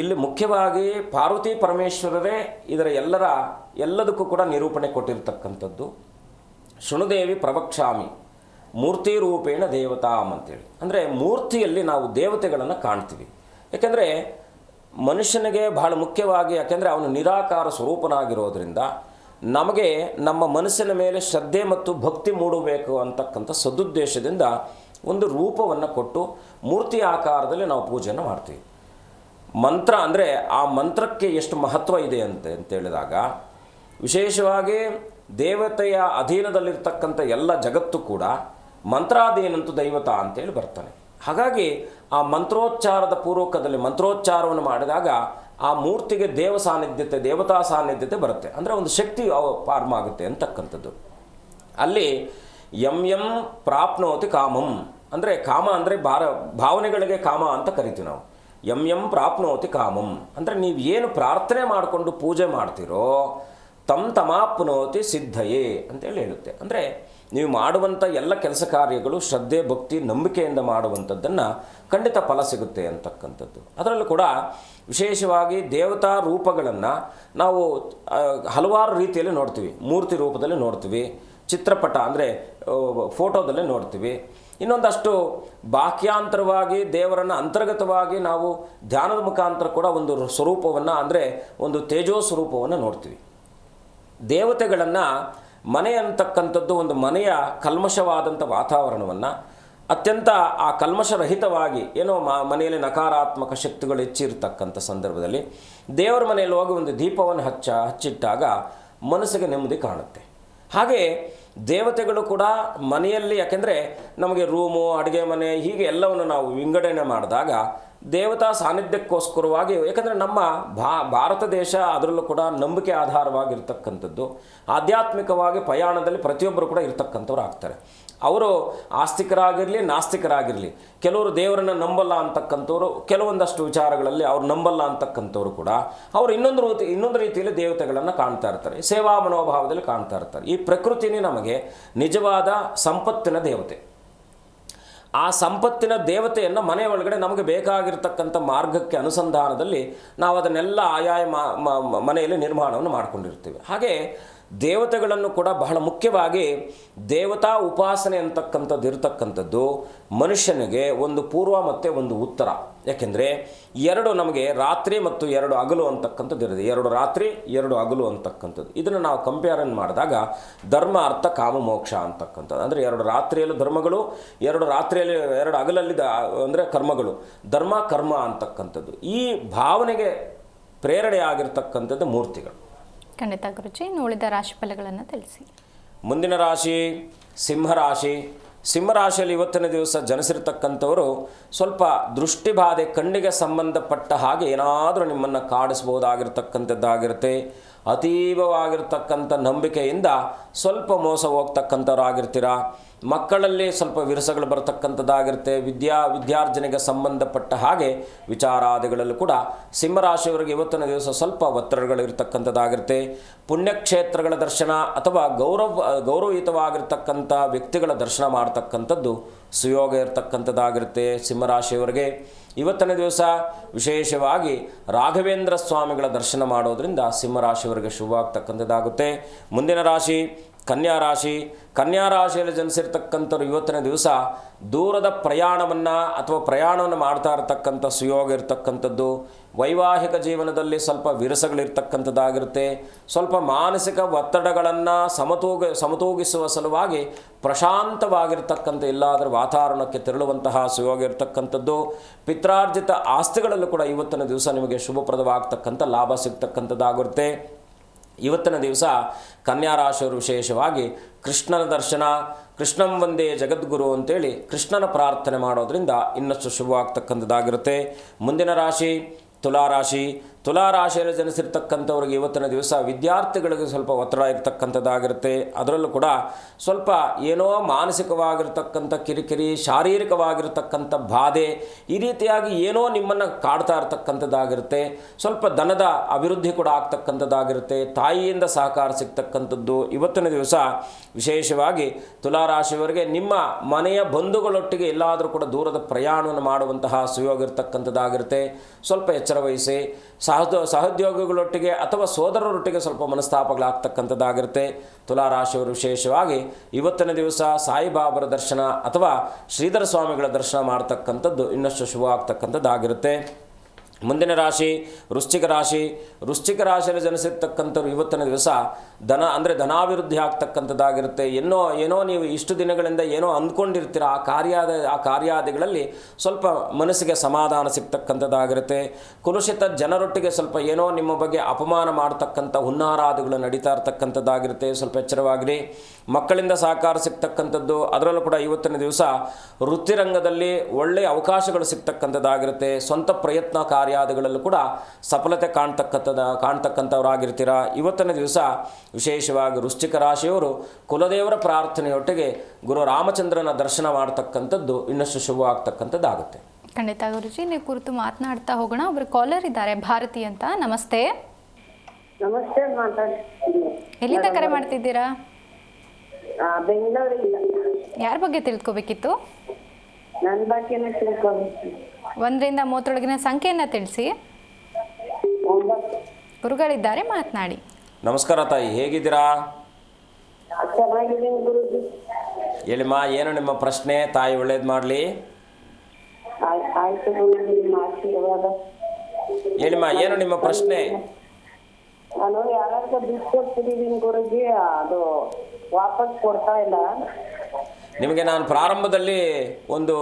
ಇಲ್ಲಿ ಮುಖ್ಯವಾಗಿ ಪಾರ್ವತಿ ಪರಮೇಶ್ವರರೇ ಇದರ ಎಲ್ಲದಕ್ಕೂ ಕೂಡ ನಿರೂಪಣೆ ಕೊಟ್ಟಿರ್ತಕ್ಕಂಥದ್ದು. ಶೃಣುದೇವಿ ಪ್ರವಕ್ಷಾಮಿ ಮೂರ್ತಿ ರೂಪೇಣ ದೇವತಾಂ ಅಂತೇಳಿ. ಅಂದರೆ ಮೂರ್ತಿಯಲ್ಲಿ ನಾವು ದೇವತೆಗಳನ್ನು ಕಾಣ್ತೀವಿ. ಯಾಕೆಂದರೆ ಮನುಷ್ಯನಿಗೆ ಬಹಳ ಮುಖ್ಯವಾಗಿ, ಯಾಕೆಂದರೆ ಅವನು ನಿರಾಕಾರ ಸ್ವರೂಪನಾಗಿರೋದ್ರಿಂದ ನಮಗೆ ನಮ್ಮ ಮನಸ್ಸಿನ ಮೇಲೆ ಶ್ರದ್ಧೆ ಮತ್ತು ಭಕ್ತಿ ಮೂಡಬೇಕು ಅಂತಕ್ಕಂಥ ಸದುದ್ದೇಶದಿಂದ ಒಂದು ರೂಪವನ್ನು ಕೊಟ್ಟು ಮೂರ್ತಿ ಆಕಾರದಲ್ಲಿ ನಾವು ಪೂಜೆಯನ್ನು ಮಾಡ್ತೀವಿ. ಮಂತ್ರ ಅಂದರೆ ಆ ಮಂತ್ರಕ್ಕೆ ಎಷ್ಟು ಮಹತ್ವ ಇದೆ ಅಂತ ಹೇಳಿದಾಗ, ವಿಶೇಷವಾಗಿ ದೇವತೆಯ ಅಧೀನದಲ್ಲಿರ್ತಕ್ಕಂಥ ಎಲ್ಲ ಜಗತ್ತು ಕೂಡ ಮಂತ್ರಾಧೀನಂತು ದೈವತ ಅಂತೇಳಿ ಬರ್ತಾನೆ. ಹಾಗಾಗಿ ಆ ಮಂತ್ರೋಚ್ಚಾರದ ಪೂರ್ವಕದಲ್ಲಿ ಮಂತ್ರೋಚ್ಚಾರವನ್ನು ಮಾಡಿದಾಗ ಆ ಮೂರ್ತಿಗೆ ದೇವ ಸಾನ್ನಿಧ್ಯತೆ, ದೇವತಾ ಸಾನ್ನಿಧ್ಯತೆ ಬರುತ್ತೆ. ಅಂದರೆ ಒಂದು ಶಕ್ತಿ ಫಾರ್ಮ್ ಆಗುತ್ತೆ ಅಂತಕ್ಕಂಥದ್ದು. ಅಲ್ಲಿ ಯಂ ಪ್ರಾಪ್ನೋತಿ ಕಾಮಂ ಅಂದರೆ ಕಾಮ ಅಂದರೆ ಭಾವನೆಗಳಿಗೆ ಕಾಮ ಅಂತ ಕರಿತೀವಿ ನಾವು. ಯಂ ಪ್ರಾಪ್ನೋತಿ ಕಾಮಂ ಅಂದರೆ ನೀವು ಏನು ಪ್ರಾರ್ಥನೆ ಮಾಡಿಕೊಂಡು ಪೂಜೆ ಮಾಡ್ತೀರೋ ತಮಾಪ್ನೋತಿ ಸಿದ್ಧಯೇ ಅಂತೇಳಿ ಹೇಳುತ್ತೆ. ಅಂದರೆ ನೀವು ಮಾಡುವಂಥ ಎಲ್ಲ ಕೆಲಸ ಕಾರ್ಯಗಳು ಶ್ರದ್ಧೆ, ಭಕ್ತಿ, ನಂಬಿಕೆಯಿಂದ ಮಾಡುವಂಥದ್ದನ್ನು ಖಂಡಿತ ಫಲ ಸಿಗುತ್ತೆ ಅಂತಕ್ಕಂಥದ್ದು. ಅದರಲ್ಲೂ ಕೂಡ ವಿಶೇಷವಾಗಿ ದೇವತಾ ರೂಪಗಳನ್ನು ನಾವು ಹಲವಾರು ರೀತಿಯಲ್ಲಿ ನೋಡ್ತೀವಿ. ಮೂರ್ತಿ ರೂಪದಲ್ಲಿ ನೋಡ್ತೀವಿ, ಚಿತ್ರಪಟ ಅಂದರೆ ಫೋಟೋದಲ್ಲೇ ನೋಡ್ತೀವಿ. ಇನ್ನೊಂದಷ್ಟು ಬಾಹ್ಯಾಂತರವಾಗಿ ದೇವರನ್ನು ಅಂತರ್ಗತವಾಗಿ ನಾವು ಧ್ಯಾನದ ಮುಖಾಂತರ ಕೂಡ ಒಂದು ಸ್ವರೂಪವನ್ನು ಅಂದರೆ ಒಂದು ತೇಜೋ ಸ್ವರೂಪವನ್ನು ನೋಡ್ತೀವಿ. ದೇವತೆಗಳನ್ನು ಮನೆ ಅಂತಕ್ಕಂಥದ್ದು ಒಂದು ಮನೆಯ ಕಲ್ಮಶವಾದಂಥ ವಾತಾವರಣವನ್ನು ಅತ್ಯಂತ ಆ ಕಲ್ಮಶರಹಿತವಾಗಿ ಏನೋ ಮನೆಯಲ್ಲಿ ನಕಾರಾತ್ಮಕ ಶಕ್ತಿಗಳು ಹೆಚ್ಚಿರ್ತಕ್ಕಂಥ ಸಂದರ್ಭದಲ್ಲಿ ದೇವರ ಮನೆಯಲ್ಲಿ ಹೋಗಿ ಒಂದು ದೀಪವನ್ನು ಹಚ್ಚಿಟ್ಟಾಗ ಮನಸ್ಸಿಗೆ ನೆಮ್ಮದಿ ಕಾಣುತ್ತೆ. ಹಾಗೆ ದೇವತೆಗಳು ಕೂಡ ಮನೆಯಲ್ಲಿ, ಯಾಕೆಂದರೆ ನಮಗೆ ರೂಮು, ಅಡುಗೆ ಮನೆ ಹೀಗೆ ಎಲ್ಲವನ್ನು ನಾವು ವಿಂಗಡಣೆ ಮಾಡಿದಾಗ ದೇವತಾ ಸಾನ್ನಿಧ್ಯಕ್ಕೋಸ್ಕರವಾಗಿ, ಯಾಕಂದರೆ ನಮ್ಮ ಭಾರತ ದೇಶ ಅದರಲ್ಲೂ ಕೂಡ ನಂಬಿಕೆ ಆಧಾರವಾಗಿರ್ತಕ್ಕಂಥದ್ದು. ಆಧ್ಯಾತ್ಮಿಕವಾಗಿ ಪ್ರಯಾಣದಲ್ಲಿ ಪ್ರತಿಯೊಬ್ಬರು ಕೂಡ ಇರ್ತಕ್ಕಂಥವ್ರು ಆಗ್ತಾರೆ. ಅವರು ಆಸ್ತಿಕರಾಗಿರಲಿ ನಾಸ್ತಿಕರಾಗಿರಲಿ, ಕೆಲವರು ದೇವರನ್ನು ನಂಬಲ್ಲ ಅಂತಕ್ಕಂಥವ್ರು, ಕೆಲವೊಂದಷ್ಟು ವಿಚಾರಗಳಲ್ಲಿ ಅವ್ರು ನಂಬಲ್ಲ ಅಂತಕ್ಕಂಥವ್ರು ಕೂಡ ಅವರು ಇನ್ನೊಂದು ರೀತಿಯಲ್ಲಿ ದೇವತೆಗಳನ್ನು ಕಾಣ್ತಾ ಇರ್ತಾರೆ, ಸೇವಾ ಮನೋಭಾವದಲ್ಲಿ ಕಾಣ್ತಾ ಇರ್ತಾರೆ. ಈ ಪ್ರಕೃತಿನೇ ನಮಗೆ ನಿಜವಾದ ಸಂಪತ್ತಿನ ದೇವತೆ. ಆ ಸಂಪತ್ತಿನ ದೇವತೆಯನ್ನು ಮನೆ ಒಳಗಡೆ ನಮಗೆ ಬೇಕಾಗಿರ್ತಕ್ಕಂಥ ಮಾರ್ಗಕ್ಕೆ ಅನುಸಂಧಾನದಲ್ಲಿ ನಾವು ಅದನ್ನೆಲ್ಲ ಆಯಾಯ ಮನೆಯಲ್ಲಿ ನಿರ್ಮಾಣವನ್ನು ಮಾಡಿಕೊಂಡಿರ್ತೀವಿ. ಹಾಗೆ ದೇವತೆಗಳನ್ನು ಕೂಡ ಬಹಳ ಮುಖ್ಯವಾಗಿ ದೇವತಾ ಉಪಾಸನೆ ಅಂತಕ್ಕಂಥದ್ದು ಇರತಕ್ಕಂಥದ್ದು ಮನುಷ್ಯನಿಗೆ ಒಂದು ಪೂರ್ವ ಮತ್ತು ಒಂದು ಉತ್ತರ. ಯಾಕೆಂದರೆ ಎರಡು ನಮಗೆ ರಾತ್ರಿ ಮತ್ತು ಎರಡು ಹಗಲು ಅಂತಕ್ಕಂಥದ್ದು ಇರುತ್ತೆ. ಎರಡು ರಾತ್ರಿ ಎರಡು ಹಗಲು ಅಂತಕ್ಕಂಥದ್ದು. ಇದನ್ನು ನಾವು ಕಂಪೇರನ್ ಮಾಡಿದಾಗ ಧರ್ಮ, ಅರ್ಥ, ಕಾಮ, ಮೋಕ್ಷ ಅಂತಕ್ಕಂಥದ್ದು. ಅಂದರೆ ಎರಡು ರಾತ್ರಿಯಲ್ಲೂ ಧರ್ಮಗಳು, ಎರಡು ರಾತ್ರಿಯಲ್ಲಿ ಎರಡು ಹಗಲಲ್ಲಿ ಅಂದರೆ ಕರ್ಮಗಳು, ಧರ್ಮ ಕರ್ಮ ಅಂತಕ್ಕಂಥದ್ದು. ಈ ಭಾವನೆಗೆ ಪ್ರೇರಣೆ ಆಗಿರ್ತಕ್ಕಂಥದ್ದು ಮೂರ್ತಿಗಳು. ಖಂಡಿತ ಗುರುಜಿ, ಉಳಿದ ರಾಶಿ ಫಲಗಳನ್ನು ತಿಳಿಸಿ. ಮುಂದಿನ ರಾಶಿ ಸಿಂಹರಾಶಿ. ಸಿಂಹರಾಶಿಯಲ್ಲಿ ಇವತ್ತಿನ ದಿವಸ ಜನಿಸಿರ್ತಕ್ಕಂಥವರು ಸ್ವಲ್ಪ ದೃಷ್ಟಿಬಾಧೆ, ಕಣ್ಣಿಗೆ ಸಂಬಂಧಪಟ್ಟ ಹಾಗೆ ಏನಾದರೂ ನಿಮ್ಮನ್ನು ಕಾಡಿಸ್ಬೋದಾಗಿರ್ತಕ್ಕಂಥದ್ದಾಗಿರುತ್ತೆ. ಅತೀವವಾಗಿರ್ತಕ್ಕಂಥ ನಂಬಿಕೆಯಿಂದ ಸ್ವಲ್ಪ ಮೋಸ ಹೋಗ್ತಕ್ಕಂಥವ್ರಾಗಿರ್ತೀರ. ಮಕ್ಕಳಲ್ಲಿ ಸ್ವಲ್ಪ ವಿರಸಗಳು ಬರತಕ್ಕಂಥದ್ದಾಗಿರುತ್ತೆ. ವಿದ್ಯಾರ್ಜನೆಗೆ ಸಂಬಂಧಪಟ್ಟ ಹಾಗೆ ವಿಚಾರಾದಿಗಳಲ್ಲೂ ಕೂಡ ಸಿಂಹರಾಶಿಯವರಿಗೆ ಇವತ್ತಿನ ದಿವಸ ಸ್ವಲ್ಪ ಒತ್ತಡಗಳಿರ್ತಕ್ಕಂಥದ್ದಾಗಿರುತ್ತೆ. ಪುಣ್ಯಕ್ಷೇತ್ರಗಳ ದರ್ಶನ ಅಥವಾ ಗೌರವಯುತವಾಗಿರ್ತಕ್ಕಂಥ ವ್ಯಕ್ತಿಗಳ ದರ್ಶನ ಮಾಡ್ತಕ್ಕಂಥದ್ದು ಸುಯೋಗ ಇರತಕ್ಕಂಥದ್ದಾಗಿರುತ್ತೆ. ಸಿಂಹರಾಶಿಯವರಿಗೆ ಇವತ್ತಿನ ದಿವಸ ವಿಶೇಷವಾಗಿ ರಾಘವೇಂದ್ರ ಸ್ವಾಮಿಗಳ ದರ್ಶನ ಮಾಡೋದ್ರಿಂದ ಸಿಂಹರಾಶಿಯವರಿಗೆ ಶುಭವಾಗ್ತಕ್ಕಂಥದ್ದಾಗುತ್ತೆ. ಮುಂದಿನ ರಾಶಿ ಕನ್ಯಾ ರಾಶಿ. ಕನ್ಯಾ ರಾಶಿಯಲ್ಲಿ ಜನಿಸಿರ್ತಕ್ಕಂಥವ್ರು ಇವತ್ತಿನ ದಿವಸ ದೂರದ ಪ್ರಯಾಣವನ್ನು ಮಾಡ್ತಾ ಇರತಕ್ಕಂಥ ಸುಯೋಗ ಇರತಕ್ಕಂಥದ್ದು. ವೈವಾಹಿಕ ಜೀವನದಲ್ಲಿ ಸ್ವಲ್ಪ ವಿರಸಗಳಿರ್ತಕ್ಕಂಥದ್ದಾಗಿರುತ್ತೆ. ಸ್ವಲ್ಪ ಮಾನಸಿಕ ಒತ್ತಡಗಳನ್ನು ಸಮತೂಗಿಸುವ ಸಲುವಾಗಿ ಪ್ರಶಾಂತವಾಗಿರ್ತಕ್ಕಂಥ ಎಲ್ಲಾದರೂ ವಾತಾವರಣಕ್ಕೆ ತೆರಳುವಂತಹ ಸುಯೋಗ ಇರತಕ್ಕಂಥದ್ದು. ಪಿತ್ರಾರ್ಜಿತ ಆಸ್ತಿಗಳಲ್ಲೂ ಕೂಡ ಇವತ್ತಿನ ದಿವಸ ನಿಮಗೆ ಶುಭಪ್ರದವಾಗ್ತಕ್ಕಂಥ ಲಾಭ ಸಿಗ್ತಕ್ಕಂಥದ್ದಾಗಿರುತ್ತೆ. ಇವತ್ತಿನ ದಿವಸ ಕನ್ಯಾ ರಾಶಿಯವರು ವಿಶೇಷವಾಗಿ ಕೃಷ್ಣನ ದರ್ಶನ, ಕೃಷ್ಣಂ ವಂದೇ ಜಗದ್ಗುರು ಅಂತೇಳಿ ಕೃಷ್ಣನ ಪ್ರಾರ್ಥನೆ ಮಾಡೋದ್ರಿಂದ ಇನ್ನಷ್ಟು ಶುಭವಾಗ್ತಕ್ಕಂಥದ್ದಾಗಿರುತ್ತೆ. ಮುಂದಿನ ರಾಶಿ ತುಲಾರಾಶಿ. ತುಲಾರಾಶಿಯಲ್ಲಿ ಜನಿಸಿರ್ತಕ್ಕಂಥವ್ರಿಗೆ ಇವತ್ತಿನ ದಿವಸ ವಿದ್ಯಾರ್ಥಿಗಳಿಗೆ ಸ್ವಲ್ಪ ಒತ್ತಡ ಇರ್ತಕ್ಕಂಥದ್ದಾಗಿರುತ್ತೆ. ಅದರಲ್ಲೂ ಕೂಡ ಸ್ವಲ್ಪ ಏನೋ ಮಾನಸಿಕವಾಗಿರ್ತಕ್ಕಂಥ ಕಿರಿಕಿರಿ, ಶಾರೀರಿಕವಾಗಿರ್ತಕ್ಕಂಥ ಬಾಧೆ, ಈ ರೀತಿಯಾಗಿ ಏನೋ ನಿಮ್ಮನ್ನು ಕಾಡ್ತಾ ಇರ್ತಕ್ಕಂಥದ್ದಾಗಿರುತ್ತೆ. ಸ್ವಲ್ಪ ಧನದ ಅಭಿವೃದ್ಧಿ ಕೂಡ ಆಗ್ತಕ್ಕಂಥದ್ದಾಗಿರುತ್ತೆ. ತಾಯಿಯಿಂದ ಸಹಕಾರ ಸಿಗ್ತಕ್ಕಂಥದ್ದು. ಇವತ್ತಿನ ದಿವಸ ವಿಶೇಷವಾಗಿ ತುಲಾರಾಶಿಯವರಿಗೆ ನಿಮ್ಮ ಮನೆಯ ಬಂಧುಗಳೊಟ್ಟಿಗೆ ಎಲ್ಲಾದರೂ ಕೂಡ ದೂರದ ಪ್ರಯಾಣವನ್ನು ಮಾಡುವಂತಹ ಸುಯೋಗ ಇರ್ತಕ್ಕಂಥದ್ದಾಗಿರುತ್ತೆ. ಸ್ವಲ್ಪ ಎಚ್ಚರ ವಹಿಸಿ. ಸಹೋದ್ಯೋಗಿಗಳೊಟ್ಟಿಗೆ ಅಥವಾ ಸೋದರರೊಟ್ಟಿಗೆ ಸ್ವಲ್ಪ ಮನಸ್ತಾಪಗಳಾಗ್ತಕ್ಕಂಥದ್ದಾಗಿರುತ್ತೆ. ತುಲಾರಾಶಿಯವರು ವಿಶೇಷವಾಗಿ ಇವತ್ತಿನ ದಿವಸ ಸಾಯಿಬಾಬರ ದರ್ಶನ ಅಥವಾ ಶ್ರೀಧರ ಸ್ವಾಮಿಗಳ ದರ್ಶನ ಮಾಡ್ತಕ್ಕಂಥದ್ದು ಇನ್ನಷ್ಟು ಶುಭ ಆಗ್ತಕ್ಕಂಥದ್ದಾಗಿರುತ್ತೆ. ಮುಂದಿನ ರಾಶಿ ವೃಶ್ಚಿಕ ರಾಶಿ. ವೃಶ್ಚಿಕ ರಾಶಿಯಲ್ಲಿ ಜನಿಸಿರ್ತಕ್ಕಂಥವ್ರು ಇವತ್ತಿನ ದಿವಸ ಧನಾಭಿವೃದ್ಧಿ ಆಗ್ತಕ್ಕಂಥದ್ದಾಗಿರುತ್ತೆ. ಏನೋ ನೀವು ಇಷ್ಟು ದಿನಗಳಿಂದ ಏನೋ ಅಂದ್ಕೊಂಡಿರ್ತೀರ, ಆ ಕಾರ್ಯಾದಿಗಳಲ್ಲಿ ಸ್ವಲ್ಪ ಮನಸ್ಸಿಗೆ ಸಮಾಧಾನ ಸಿಗ್ತಕ್ಕಂಥದ್ದಾಗಿರುತ್ತೆ. ಕುಲುಷಿತ ಜನರೊಟ್ಟಿಗೆ ಸ್ವಲ್ಪ ಏನೋ ನಿಮ್ಮ ಬಗ್ಗೆ ಅಪಮಾನ ಮಾಡ್ತಕ್ಕಂಥ ಹುನ್ನಾರಾದಿಗಳು ನಡೀತಾ ಇರ್ತಕ್ಕಂಥದ್ದಾಗಿರುತ್ತೆ. ಸ್ವಲ್ಪ ಎಚ್ಚರವಾಗಿರಿ. ಮಕ್ಕಳಿಂದ ಸಹಕಾರ ಸಿಗ್ತಕ್ಕಂಥದ್ದು, ಅದರಲ್ಲೂ ಕೂಡ ಇವತ್ತಿನ ದಿವಸ ವೃತ್ತಿರಂಗದಲ್ಲಿ ಒಳ್ಳೆಯ ಅವಕಾಶಗಳು ಸಿಗ್ತಕ್ಕಂಥದ್ದಾಗಿರುತ್ತೆ. ಸ್ವಂತ ಪ್ರಯತ್ನ ಕಾರ್ಯಾದಿಗಳಲ್ಲೂ ಕೂಡ ಸಫಲತೆ ಕಾಣ್ತಕ್ಕಂಥವರಾಗಿರ್ತೀರ. ಇವತ್ತಿನ ದಿವಸ ವಿಶೇಷವಾಗಿ ವೃಶ್ಚಿಕ ರಾಶಿಯವರು ಕುಲದೇವರ ಪ್ರಾರ್ಥನೆಯೊಟ್ಟಿಗೆ ಗುರು ರಾಮಚಂದ್ರನ ದರ್ಶನ ಮಾಡ್ತಕ್ಕಂಥದ್ದು ಇನ್ನಷ್ಟು ಶುಭವಾಗ್ತಕ್ಕಂಥದ್ದಾಗುತ್ತೆ. ಖಂಡಿತ ಗುರುಜಿ, ನೀವು ಕುರಿತು ಮಾತನಾಡ್ತಾ ಹೋಗೋಣ. ಒಬ್ರು ಕಾಲರ್ ಇದ್ದಾರೆ, ಭಾರತಿ ಅಂತ. ನಮಸ್ತೆ. ನಮಸ್ತೆ. ಎಲ್ಲಿಂದ ಕರೆ ಮಾಡ್ತಿದ್ದೀರಾ? ಬೆಂಗಳೂರಿಂದ. ಯಾರ ಬಗ್ಗೆ ತಿಳ್ಕೊಬೇಕಿತ್ತು? ನನ್ನ ಬಗ್ಗೆನೇ ತಿಳ್ಕೊಬೇಕು. 1ರಿಂದ 30 ಸಂಖ್ಯೆಯನ್ನು ತಿಳಿಸಿ. 9. ಗುರುಗಳಿದ್ದಾರೆ, ಮಾತನಾಡಿ. ನಮಸ್ಕಾರ ತಾಯಿ, ಹೇಗಿದ್ದೀರಾ? ಚೆನ್ನಾಗಿದ್ದೀನಿ ಗುರುಜಿ. ಹೇಳಿಮ್ಮ, ಏನು ನಿಮ್ಮ ಪ್ರಶ್ನೆ? ತಾಯಿ ಒಳ್ಳೇದು ಮಾಡಲಿ. ಆಯ್ತು ಗುರುಜಿ, ನಿಮ್ಮ ಆಶೀರ್ವಾದ. ಹೇಳಿಮ್ಮ, ಏನು ನಿಮ್ಮ ಪ್ರಶ್ನೆ? ನಾನು ಯಾರಾದ್ರೂ ದುಡ್ಡು ಕೊಡ್ತಿದ್ದೀನಿ ಗುರುಜಿ, ಅದು ವಾಪಸ್ ಕೊಡ್ತಾ ಇಲ್ಲ. ನಿಮಗೆ ನಾನು ಪ್ರಾರಂಭದಲ್ಲಿ ಒಂದು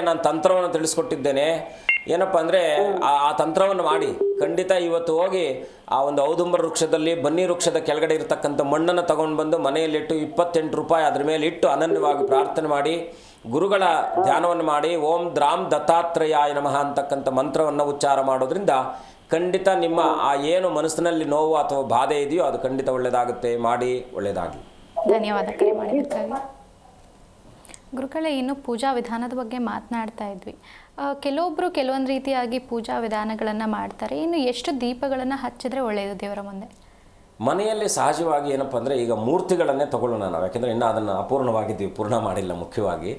ನಾನು ತಂತ್ರವನ್ನು ತಿಳಿಸ್ಕೊಟ್ಟಿದ್ದೇನೆ. ಏನಪ್ಪ ಅಂದರೆ ಆ ತಂತ್ರವನ್ನು ಮಾಡಿ ಖಂಡಿತ ಇವತ್ತು ಹೋಗಿ ಆ ಒಂದು ಔದುಂಬರ ವೃಕ್ಷದಲ್ಲಿ, ಬನ್ನಿ ವೃಕ್ಷದ ಕೆಳಗಡೆ ಇರತಕ್ಕಂಥ ಮಣ್ಣನ್ನು ತಗೊಂಡು ಬಂದು ಮನೆಯಲ್ಲಿಟ್ಟು 28 ರೂಪಾಯಿ ಅದರ ಮೇಲೆ ಇಟ್ಟು ಅನನ್ಯವಾಗಿ ಪ್ರಾರ್ಥನೆ ಮಾಡಿ, ಗುರುಗಳ ಧ್ಯಾನವನ್ನು ಮಾಡಿ, ಓಂ ದ್ರಾಮ್ ದತ್ತಾತ್ರೇಯಾಯ ನಮಃ ಅಂತಕ್ಕಂಥ ಮಂತ್ರವನ್ನು ಉಚ್ಚಾರ ಮಾಡೋದ್ರಿಂದ ಖಂಡಿತ ನಿಮ್ಮ ಆ ಏನು ಮನಸ್ಸಿನಲ್ಲಿ ನೋವು ಅಥವಾ ಬಾಧೆ ಇದೆಯೋ ಅದು ಖಂಡಿತ ಒಳ್ಳೆಯದಾಗುತ್ತೆ. ಮಾಡಿ, ಒಳ್ಳೆಯದಾಗಲಿ. ಧನ್ಯವಾದ ಕರೆ ಮಾಡಿದ್ದಕ್ಕಾಗಿ. ಗುರುಗಳೇ, ಇನ್ನು ಪೂಜಾ ವಿಧಾನದ ಬಗ್ಗೆ ಮಾತನಾಡ್ತಾ ಇದ್ವಿ. ಕೆಲವೊಬ್ಬರು ಕೆಲವೊಂದು ರೀತಿಯಾಗಿ ಪೂಜಾ ವಿಧಾನಗಳನ್ನು ಮಾಡ್ತಾರೆ. ಇನ್ನು ಎಷ್ಟು ದೀಪಗಳನ್ನು ಹಚ್ಚಿದ್ರೆ ಒಳ್ಳೆಯದು ದೇವರ ಮುಂದೆ? ಮನೆಯಲ್ಲಿ ಸಹಜವಾಗಿ ಏನಪ್ಪ ಅಂದರೆ ಈಗ ಮೂರ್ತಿಗಳನ್ನೇ ತಗೊಳ್ಳೋಣ ನಾವು, ಯಾಕೆಂದರೆ ಇನ್ನೂ ಅದನ್ನು ಅಪೂರ್ಣವಾಗಿದ್ದೀವಿ, ಪೂರ್ಣ ಮಾಡಿಲ್ಲ. ಮುಖ್ಯವಾಗಿ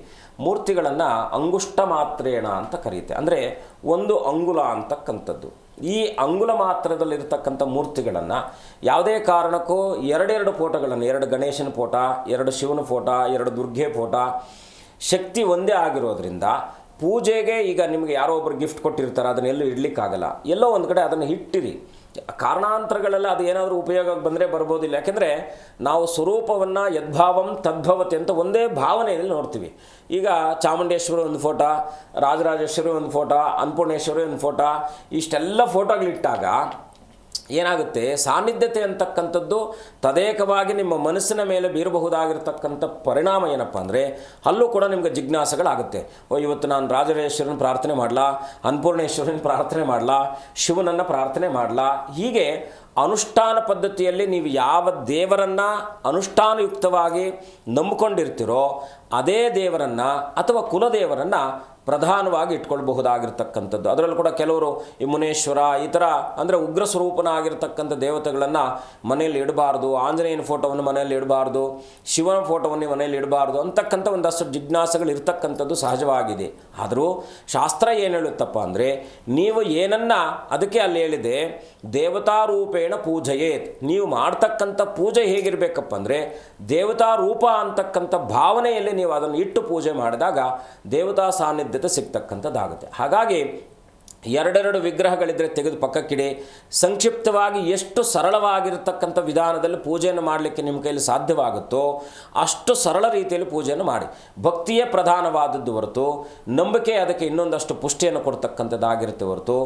ಮೂರ್ತಿಗಳನ್ನು ಅಂಗುಷ್ಟ ಮಾತ್ರೇಣ ಅಂತ ಕರೆಯುತ್ತೆ. ಅಂದರೆ 1 ಅಂಗುಲ ಅಂತಕ್ಕಂಥದ್ದು. ಈ ಅಂಗುಲ ಮಾತ್ರದಲ್ಲಿರ್ತಕ್ಕಂಥ ಮೂರ್ತಿಗಳನ್ನು ಯಾವುದೇ ಕಾರಣಕ್ಕೂ 2 ಫೋಟೋಗಳನ್ನು, 2 ಗಣೇಶನ ಫೋಟೋ, 2 ಶಿವನ ಫೋಟೋ, 2 ದುರ್ಗೆ ಫೋಟೋ, ಶಕ್ತಿ ಒಂದೇ ಆಗಿರೋದ್ರಿಂದ ಪೂಜೆಗೆ ಈಗ ನಿಮಗೆ ಯಾರೋ ಒಬ್ಬರು ಗಿಫ್ಟ್ ಕೊಟ್ಟಿರ್ತಾರೆ, ಅದನ್ನೆಲ್ಲೂ ಇಡಲಿಕ್ಕಾಗಲ್ಲ. ಎಲ್ಲೋ ಒಂದು ಕಡೆ ಅದನ್ನು ಇಟ್ಟಿರಿ. ಕಾರಣಾಂತರಗಳೆಲ್ಲ ಅದು ಏನಾದರೂ ಉಪಯೋಗಕ್ಕೆ ಬಂದರೆ ಬರ್ಬೋದಿಲ್ಲ. ಯಾಕೆಂದರೆ ನಾವು ಸ್ವರೂಪವನ್ನು ಯದ್ಭಾವಂ ತದ್ಭವತಿ ಅಂತ ಒಂದೇ ಭಾವನೆಯಲ್ಲಿ ನೋಡ್ತೀವಿ. ಈಗ ಚಾಮುಂಡೇಶ್ವರಿ ಒಂದು ಫೋಟೋ, ರಾಜರಾಜೇಶ್ವರಿ ಒಂದು ಫೋಟೋ, ಅನ್ನಪೂರ್ಣೇಶ್ವರಿ ಒಂದು ಫೋಟೋ, ಇಷ್ಟೆಲ್ಲ ಫೋಟೋಗಳಿಟ್ಟಾಗ ಏನಾಗುತ್ತೆ, ಸಾನ್ನಿಧ್ಯತೆ ಅಂತಕ್ಕಂಥದ್ದು ತದೇಕವಾಗಿ ನಿಮ್ಮ ಮನಸ್ಸಿನ ಮೇಲೆ ಬೀರಬಹುದಾಗಿರ್ತಕ್ಕಂಥ ಪರಿಣಾಮ ಏನಪ್ಪ ಅಂದರೆ ಅಲ್ಲೂ ಕೂಡ ನಿಮಗೆ ಜಿಜ್ಞಾಸೆಗಳಾಗುತ್ತೆ. ಇವತ್ತು ನಾನು ರಾಜರಾಜೇಶ್ವರನ ಪ್ರಾರ್ಥನೆ ಮಾಡಲಾ, ಅನ್ನಪೂರ್ಣೇಶ್ವರನ ಪ್ರಾರ್ಥನೆ ಮಾಡಲಾ, ಶಿವನನ್ನು ಪ್ರಾರ್ಥನೆ ಮಾಡಲಾ? ಹೀಗೆ ಅನುಷ್ಠಾನ ಪದ್ಧತಿಯಲ್ಲಿ ನೀವು ಯಾವ ದೇವರನ್ನು ಅನುಷ್ಠಾನಯುಕ್ತವಾಗಿ ನಂಬಿಕೊಂಡಿರ್ತೀರೋ ಅದೇ ದೇವರನ್ನು ಅಥವಾ ಕುಲದೇವರನ್ನು ಪ್ರಧಾನವಾಗಿ ಇಟ್ಕೊಳ್ಬಹುದಾಗಿರ್ತಕ್ಕಂಥದ್ದು. ಅದರಲ್ಲೂ ಕೂಡ ಕೆಲವರು ಈ ಮುನೇಶ್ವರ ಈ ಥರ ಅಂದರೆ ಉಗ್ರ ಸ್ವರೂಪನಾಗಿರ್ತಕ್ಕಂಥ ದೇವತೆಗಳನ್ನು ಮನೆಯಲ್ಲಿ ಇಡಬಾರ್ದು, ಆಂಜನೇಯನ ಫೋಟೋವನ್ನು ಮನೆಯಲ್ಲಿ ಇಡಬಾರ್ದು, ಶಿವನ ಫೋಟೋವನ್ನು ಮನೆಯಲ್ಲಿ ಇಡಬಾರ್ದು ಅಂತಕ್ಕಂಥ ಒಂದಷ್ಟು ಜಿಜ್ಞಾಸೆಗಳು ಇರ್ತಕ್ಕಂಥದ್ದು ಸಹಜವಾಗಿದೆ. ಆದರೂ ಶಾಸ್ತ್ರ ಏನು ಹೇಳುತ್ತಪ್ಪ ಅಂದರೆ ನೀವು ಏನನ್ನ ಅದಕ್ಕೆ ಅಲ್ಲಿ ಹೇಳಿದೆ, ದೇವತಾ ರೂಪೇಣ ಪೂಜೆಯೇತ್. ನೀವು ಮಾಡ್ತಕ್ಕಂಥ ಪೂಜೆ ಹೇಗಿರಬೇಕಪ್ಪ ಅಂದರೆ ದೇವತಾ ರೂಪ ಅಂತಕ್ಕಂಥ ಭಾವನೆಯಲ್ಲಿ ನೀವು ಅದನ್ನು ಇಟ್ಟು ಪೂಜೆ ಮಾಡಿದಾಗ ದೇವತಾ ಸಾನ್ನಿಧ್ಯತೆ ಸಿಗ್ತಕ್ಕಂಥದ್ದಾಗುತ್ತೆ. ಹಾಗಾಗಿ 2 ವಿಗ್ರಹಗಳಿದ್ದರೆ ತೆಗೆದು ಪಕ್ಕಕ್ಕಿಡಿ. ಸಂಕ್ಷಿಪ್ತವಾಗಿ ಎಷ್ಟು ಸರಳವಾಗಿರ್ತಕ್ಕಂಥ ವಿಧಾನದಲ್ಲಿ ಪೂಜೆಯನ್ನು ಮಾಡಲಿಕ್ಕೆ ನಿಮ್ಮ ಕೈಯಲ್ಲಿ ಸಾಧ್ಯವಾಗುತ್ತೋ ಅಷ್ಟು ಸರಳ ರೀತಿಯಲ್ಲಿ ಪೂಜೆಯನ್ನು ಮಾಡಿ. ಭಕ್ತಿಯೇ ಪ್ರಧಾನವಾದದ್ದು ಹೊರತು ನಂಬಿಕೆ ಅದಕ್ಕೆ ಇನ್ನೊಂದಷ್ಟು ಪುಷ್ಟಿಯನ್ನು ಕೊಡ್ತಕ್ಕಂಥದ್ದಾಗಿರುತ್ತೆ ಹೊರತು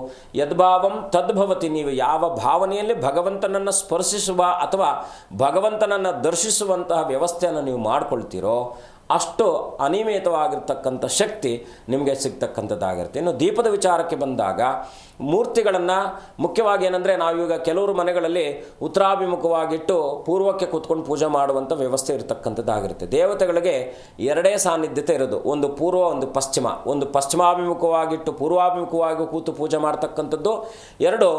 ಯದ್ಭಾವಂ ತದ್ಭವತಿ. ನೀವು ಯಾವ ಭಾವನೆಯಲ್ಲಿ ಭಗವಂತನನ್ನು ಸ್ಪರ್ಶಿಸುವ ಅಥವಾ ಭಗವಂತನನ್ನು ದರ್ಶಿಸುವಂತಹ ವ್ಯವಸ್ಥೆಯನ್ನು ನೀವು ಮಾಡಿಕೊಳ್ತೀರೋ ಅಷ್ಟು ಅನಿಯಮಿತವಾಗಿರ್ತಕ್ಕಂಥ ಶಕ್ತಿ ನಿಮಗೆ ಸಿಗ್ತಕ್ಕಂಥದ್ದಾಗಿರುತ್ತೆ. ಇನ್ನು ದೀಪದ ವಿಚಾರಕ್ಕೆ ಬಂದಾಗ ಮೂರ್ತಿಗಳನ್ನು ಮುಖ್ಯವಾಗಿ ಏನಂದರೆ ನಾವೀಗ ಕೆಲವರು ಮನೆಗಳಲ್ಲಿ ಉತ್ತರಾಭಿಮುಖವಾಗಿಟ್ಟು ಪೂರ್ವಕ್ಕೆ ಕೂತ್ಕೊಂಡು ಪೂಜೆ ಮಾಡುವಂಥ ವ್ಯವಸ್ಥೆ ಇರತಕ್ಕಂಥದ್ದಾಗಿರುತ್ತೆ. ದೇವತೆಗಳಿಗೆ 2 ಸಾನ್ನಿಧ್ಯತೆ ಇರೋದು, ಒಂದು ಪೂರ್ವ ಒಂದು ಪಶ್ಚಿಮ. ಒಂದು ಪಶ್ಚಿಮಾಭಿಮುಖವಾಗಿಟ್ಟು ಪೂರ್ವಾಭಿಮುಖವಾಗಿ ಕೂತು ಪೂಜೆ ಮಾಡ್ತಕ್ಕಂಥದ್ದು, 2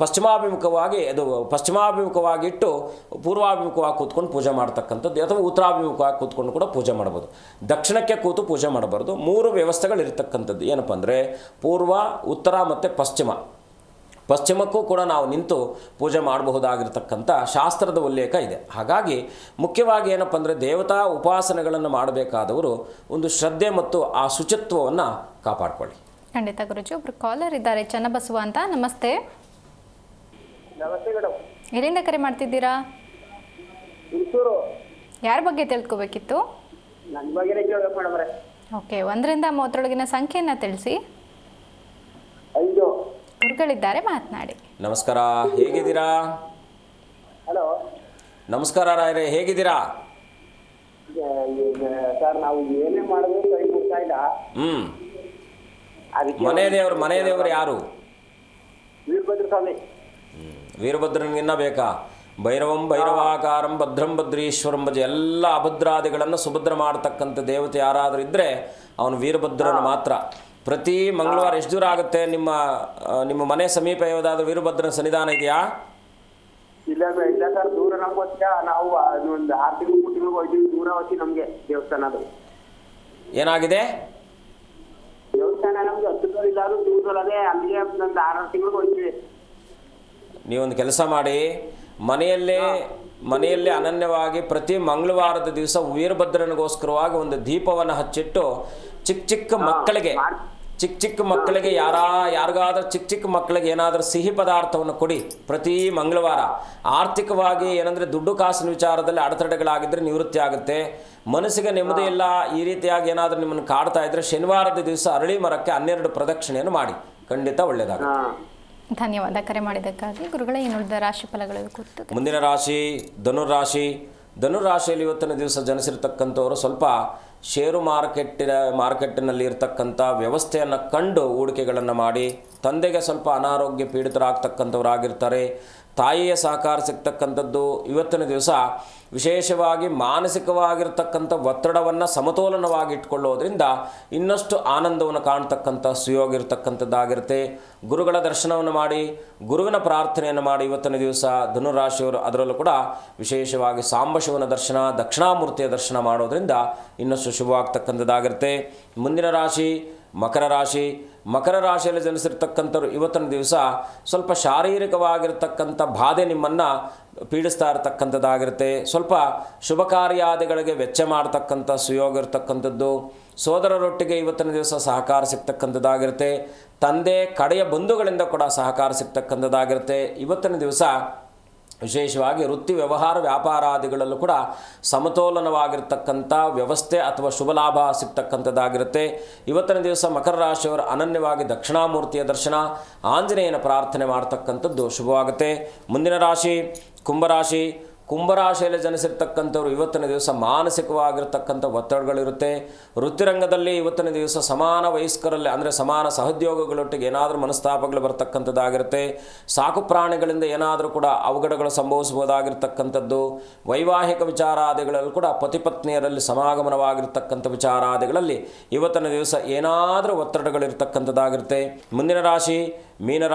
ಪಶ್ಚಿಮಾಭಿಮುಖವಾಗಿಟ್ಟು ಪೂರ್ವಾಭಿಮುಖವಾಗಿ ಕೂತ್ಕೊಂಡು ಪೂಜೆ ಮಾಡ್ತಕ್ಕಂಥದ್ದು, ಅಥವಾ ಉತ್ತರಾಭಿಮುಖವಾಗಿ ಕೂತ್ಕೊಂಡು ಕೂಡ ಪೂಜೆ ಮಾಡ್ಬೋದು. ದಕ್ಷಿಣಕ್ಕೆ ಕೂತು ಪೂಜೆ ಮಾಡಬಾರ್ದು. 3 ವ್ಯವಸ್ಥೆಗಳಿರ್ತಕ್ಕಂಥದ್ದು. ಏನಪ್ಪ ಅಂದರೆ ಪೂರ್ವ, ಉತ್ತರ ಮತ್ತು ಪಶ್ಚಿಮಕ್ಕೂ ಕೂಡ ನಾವು ನಿಂತು ಪೂಜೆ ಮಾಡಬಹುದಾಗಿರ್ತಕ್ಕಂಥ ಶಾಸ್ತ್ರದ ಉಲ್ಲೇಖ ಇದೆ. ಹಾಗಾಗಿ ಮುಖ್ಯವಾಗಿ ಏನಪ್ಪ ಅಂದರೆ ದೇವತಾ ಉಪಾಸನೆಗಳನ್ನು ಮಾಡಬೇಕಾದವರು ಒಂದು ಶ್ರದ್ಧೆ ಮತ್ತು ಆ ಶುಚಿತ್ವವನ್ನು ಕಾಪಾಡಿಕೊಳ್ಳಿ. ಖಂಡಿತ ಗುರುಜಿ. ಒಬ್ರು ಕಾಲರ್ ಇದ್ದಾರೆ, ಚನ್ನಬಸವ ಅಂತ. ನಮಸ್ತೆ. ನಮಸ್ತೆ ಮೇಡಮ್. ಎಲ್ಲಿಂದ ಕರೆ ಮಾಡ್ತಿದ್ದೀರಾ? ಹುಣಸೂರು. ಯಾರ ಬಗ್ಗೆ ತಿಳ್ಕೊಬೇಕಿತ್ತು? ನನ್ನ ಬಗ್ಗೆನೇ ಕೇಳಬೇಕು ಮೇಡಮ್ರೆ. ಓಕೆ, 1ರಿಂದ 30ರೊಳಗಿನ ಸಂಖ್ಯೆಯನ್ನು ತಿಳಿಸಿ. 5. ಗುರುಗಳಿದ್ದಾರೆ, ಮಾತನಾಡಿ. ನಮಸ್ಕಾರ, ಹೇಗಿದ್ದೀರಾ? ಹಲೋ ನಮಸ್ಕಾರ ರಾಯರೇ, ಹೇಗಿದ್ದೀರಾ? ಸರ್, ನಾವು ಏನೇ ಮಾಡಿದ್ರು ಕೈ ಮುಗ್ತಾ ಇಲ್ಲ. ಅದಕ್ಕೆ ಮನೆ ದೇವರು ಯಾರು? ವೀರಭದ್ರ ಸ್ವಾಮಿ. ವೀರಭದ್ರನಿಗಿನ್ನ ಬೇಕಾ? ಭೈರವಂ ಭೈರವಾಕಾರಂ ಭದ್ರಂ ಭದ್ರೀಶ್ವರಂ ಭಜ. ಎಲ್ಲ ಅಭದ್ರಾದಿಗಳನ್ನು ಸುಭದ್ರ ಮಾಡತಕ್ಕಂಥ ದೇವತೆ ಯಾರಾದರೂ ಇದ್ದರೆ ಅವನು ವೀರಭದ್ರನ ಮಾತ್ರ. ಪ್ರತಿ ಮಂಗಳವಾರ ಎಷ್ಟು ದೂರ ಆಗುತ್ತೆ ನಿಮ್ಮ ಮನೆ ಸಮೀಪ ಯಾವುದಾದ್ರೂ ವೀರಭದ್ರನ ಸನ್ನಿಧಾನ ಇದೆಯಾ? ಇಲ್ಲ ಸರ್, ದೂರ ನಮ್ಗೆ ಗೊತ್ತಿಲ್ಲ. ನಾವು ಒಂದು 6 ತಿಂಗಳು 3 ತಿಂಗಳು ಹೋಗ್ತೀವಿ. ದೂರ ಹೋಗ್ತೀವಿ ನಮಗೆ ದೇವಸ್ಥಾನ. ಅದು ಏನಾಗಿದೆ? ದೇವಸ್ಥಾನ ನಮ್ಗೆ ಹತ್ತಿರ ಇಲ್ಲ, ಅದು ದೂರದಲ್ಲದೆ. ಅಲ್ಲಿಗೆ ಒಂದು 6 ತಿಂಗಳು ಹೋಗ್ತೀವಿ. ನೀವೊಂದು ಕೆಲಸ ಮಾಡಿ, ಮನೆಯಲ್ಲೇ ಅನನ್ಯವಾಗಿ ಪ್ರತಿ ಮಂಗಳವಾರದ ದಿವಸ ವೀರಭದ್ರನಿಗೋಸ್ಕರವಾಗಿ ಒಂದು ದೀಪವನ್ನು ಹಚ್ಚಿಟ್ಟು ಚಿಕ್ಕ ಮಕ್ಕಳಿಗೆ ಯಾರಿಗಾದ್ರೂ ಚಿಕ್ಕ ಮಕ್ಕಳಿಗೆ ಏನಾದರೂ ಸಿಹಿ ಪದಾರ್ಥವನ್ನು ಕೊಡಿ ಪ್ರತಿ ಮಂಗಳವಾರ. ಆರ್ಥಿಕವಾಗಿ ಏನಂದರೆ ದುಡ್ಡು ಕಾಸಿನ ವಿಚಾರದಲ್ಲಿ ಅಡೆತಡೆಗಳಾಗಿದ್ದರೆ ನಿವೃತ್ತಿ ಆಗುತ್ತೆ. ಮನಸ್ಸಿಗೆ ನೆಮ್ಮದಿ ಇಲ್ಲ, ಈ ರೀತಿಯಾಗಿ ಏನಾದರೂ ನಿಮ್ಮನ್ನು ಕಾಡ್ತಾ ಇದ್ದರೆ ಶನಿವಾರದ ದಿವಸ ಅರಳಿ ಮರಕ್ಕೆ 12 ಪ್ರದಕ್ಷಿಣೆಯನ್ನು ಮಾಡಿ, ಖಂಡಿತ ಒಳ್ಳೆಯದಾಗುತ್ತೆ. ಧನ್ಯವಾದ ಕರೆ ಮಾಡಿದ್ದಕ್ಕಾಗಿ. ಗುರುಗಳೇ, ಇನ್ನುಳಿದ ರಾಶಿ ಫಲಗಳ ಕುರಿತು. ಮುಂದಿನ ರಾಶಿ ಧನುರಾಶಿಯಲ್ಲಿ ಇವತ್ತಿನ ದಿವಸ ಜನಿಸಿರ್ತಕ್ಕಂಥವರು ಸ್ವಲ್ಪ ಷೇರು ಮಾರ್ಕೆಟ್ಟಿನಲ್ಲಿ ಇರ್ತಕ್ಕಂಥ ವ್ಯವಸ್ಥೆಯನ್ನು ಕಂಡು ಹೂಡಿಕೆಗಳನ್ನು ಮಾಡಿ ತಂದೆಗೆ ಸ್ವಲ್ಪ ಅನಾರೋಗ್ಯ ಪೀಡಿತರಾಗ್ತಕ್ಕಂಥವರಾಗಿರ್ತಾರೆ. ತಾಯಿಯ ಸಹಕಾರ ಸಿಗ್ತಕ್ಕಂಥದ್ದು. ಇವತ್ತಿನ ದಿವಸ ವಿಶೇಷವಾಗಿ ಮಾನಸಿಕವಾಗಿರ್ತಕ್ಕಂಥ ಒತ್ತಡವನ್ನು ಸಮತೋಲನವಾಗಿ ಇಟ್ಕೊಳ್ಳೋದ್ರಿಂದ ಇನ್ನಷ್ಟು ಆನಂದವನ್ನು ಕಾಣ್ತಕ್ಕಂಥ ಸುಯೋಗ ಇರತಕ್ಕಂಥದ್ದಾಗಿರುತ್ತೆ. ಗುರುಗಳ ದರ್ಶನವನ್ನು ಮಾಡಿ, ಗುರುವಿನ ಪ್ರಾರ್ಥನೆಯನ್ನು ಮಾಡಿ ಇವತ್ತಿನ ದಿವಸ ಧನುರಾಶಿಯವರು, ಅದರಲ್ಲೂ ಕೂಡ ವಿಶೇಷವಾಗಿ ಸಾಂಬಶಿವನ ದರ್ಶನ, ದಕ್ಷಿಣಾಮೂರ್ತಿಯ ದರ್ಶನ ಮಾಡೋದ್ರಿಂದ ಇನ್ನಷ್ಟು ಶುಭವಾಗ್ತಕ್ಕಂಥದ್ದಾಗಿರುತ್ತೆ. ಮುಂದಿನ ರಾಶಿ ಮಕರ ರಾಶಿಯಲ್ಲಿ ಜನಿಸಿರ್ತಕ್ಕಂಥವ್ರು ಇವತ್ತಿನ ದಿವಸ ಸ್ವಲ್ಪ ಶಾರೀರಿಕವಾಗಿರ್ತಕ್ಕಂಥ ಬಾಧೆ ನಿಮ್ಮನ್ನು ಪೀಡಿಸ್ತಾ ಇರತಕ್ಕಂಥದ್ದಾಗಿರುತ್ತೆ. ಸ್ವಲ್ಪ ಶುಭ ಕಾರ್ಯಾದಿಗಳಿಗೆ ವೆಚ್ಚ ಮಾಡ್ತಕ್ಕಂಥ ಸುಯೋಗ ಇರತಕ್ಕಂಥದ್ದು. ಸೋದರರೊಟ್ಟಿಗೆ ಇವತ್ತಿನ ದಿವಸ ಸಹಕಾರ ಸಿಗ್ತಕ್ಕಂಥದ್ದಾಗಿರುತ್ತೆ. ತಂದೆ ಕಡೆಯ ಬಂಧುಗಳಿಂದ ಕೂಡ ಸಹಕಾರ ಸಿಗ್ತಕ್ಕಂಥದ್ದಾಗಿರುತ್ತೆ. ಇವತ್ತಿನ ದಿವಸ ವಿಶೇಷವಾಗಿ ವೃತ್ತಿ ವ್ಯವಹಾರ ವ್ಯಾಪಾರಾದಿಗಳಲ್ಲೂ ಕೂಡ ಸಮತೋಲನವಾಗಿರ್ತಕ್ಕಂಥ ವ್ಯವಸ್ಥೆ ಅಥವಾ ಶುಭ ಲಾಭ ಸಿಗ್ತಕ್ಕಂಥದ್ದಾಗಿರುತ್ತೆ. ಇವತ್ತಿನ ದಿವಸ ಮಕರ ರಾಶಿಯವರು ಅನನ್ಯವಾಗಿ ದಕ್ಷಿಣಾಮೂರ್ತಿಯ ದರ್ಶನ, ಆಂಜನೇಯನ ಪ್ರಾರ್ಥನೆ ಮಾಡ್ತಕ್ಕಂಥದ್ದು ಶುಭವಾಗುತ್ತೆ. ಮುಂದಿನ ರಾಶಿ ಕುಂಭರಾಶಿಯಲ್ಲಿ ಜನಿಸಿರ್ತಕ್ಕಂಥವ್ರು ಇವತ್ತಿನ ದಿವಸ ಮಾನಸಿಕವಾಗಿರ್ತಕ್ಕಂಥ ಒತ್ತಡಗಳಿರುತ್ತೆ. ವೃತ್ತಿರಂಗದಲ್ಲಿ ಇವತ್ತಿನ ದಿವಸ ಸಮಾನ ವಯಸ್ಕರಲ್ಲಿ ಅಂದರೆ ಸಮಾನ ಸಹೋದ್ಯೋಗಿಗಳೊಟ್ಟಿಗೆ ಏನಾದರೂ ಮನಸ್ತಾಪಗಳು ಬರ್ತಕ್ಕಂಥದ್ದಾಗಿರುತ್ತೆ. ಸಾಕು ಪ್ರಾಣಿಗಳಿಂದ ಏನಾದರೂ ಕೂಡ ಅವಘಡಗಳು ಸಂಭವಿಸಬಹುದಾಗಿರ್ತಕ್ಕಂಥದ್ದು. ವೈವಾಹಿಕ ವಿಚಾರಾದಿಗಳಲ್ಲೂ ಕೂಡ ಪತಿಪತ್ನಿಯರಲ್ಲಿ ಸಮಾಗಮನವಾಗಿರ್ತಕ್ಕಂಥ ವಿಚಾರಾದಿಗಳಲ್ಲಿ ಇವತ್ತಿನ ದಿವಸ ಏನಾದರೂ ಒತ್ತಡಗಳಿರ್ತಕ್ಕಂಥದ್ದಾಗಿರುತ್ತೆ. ಮುಂದಿನ ರಾಶಿ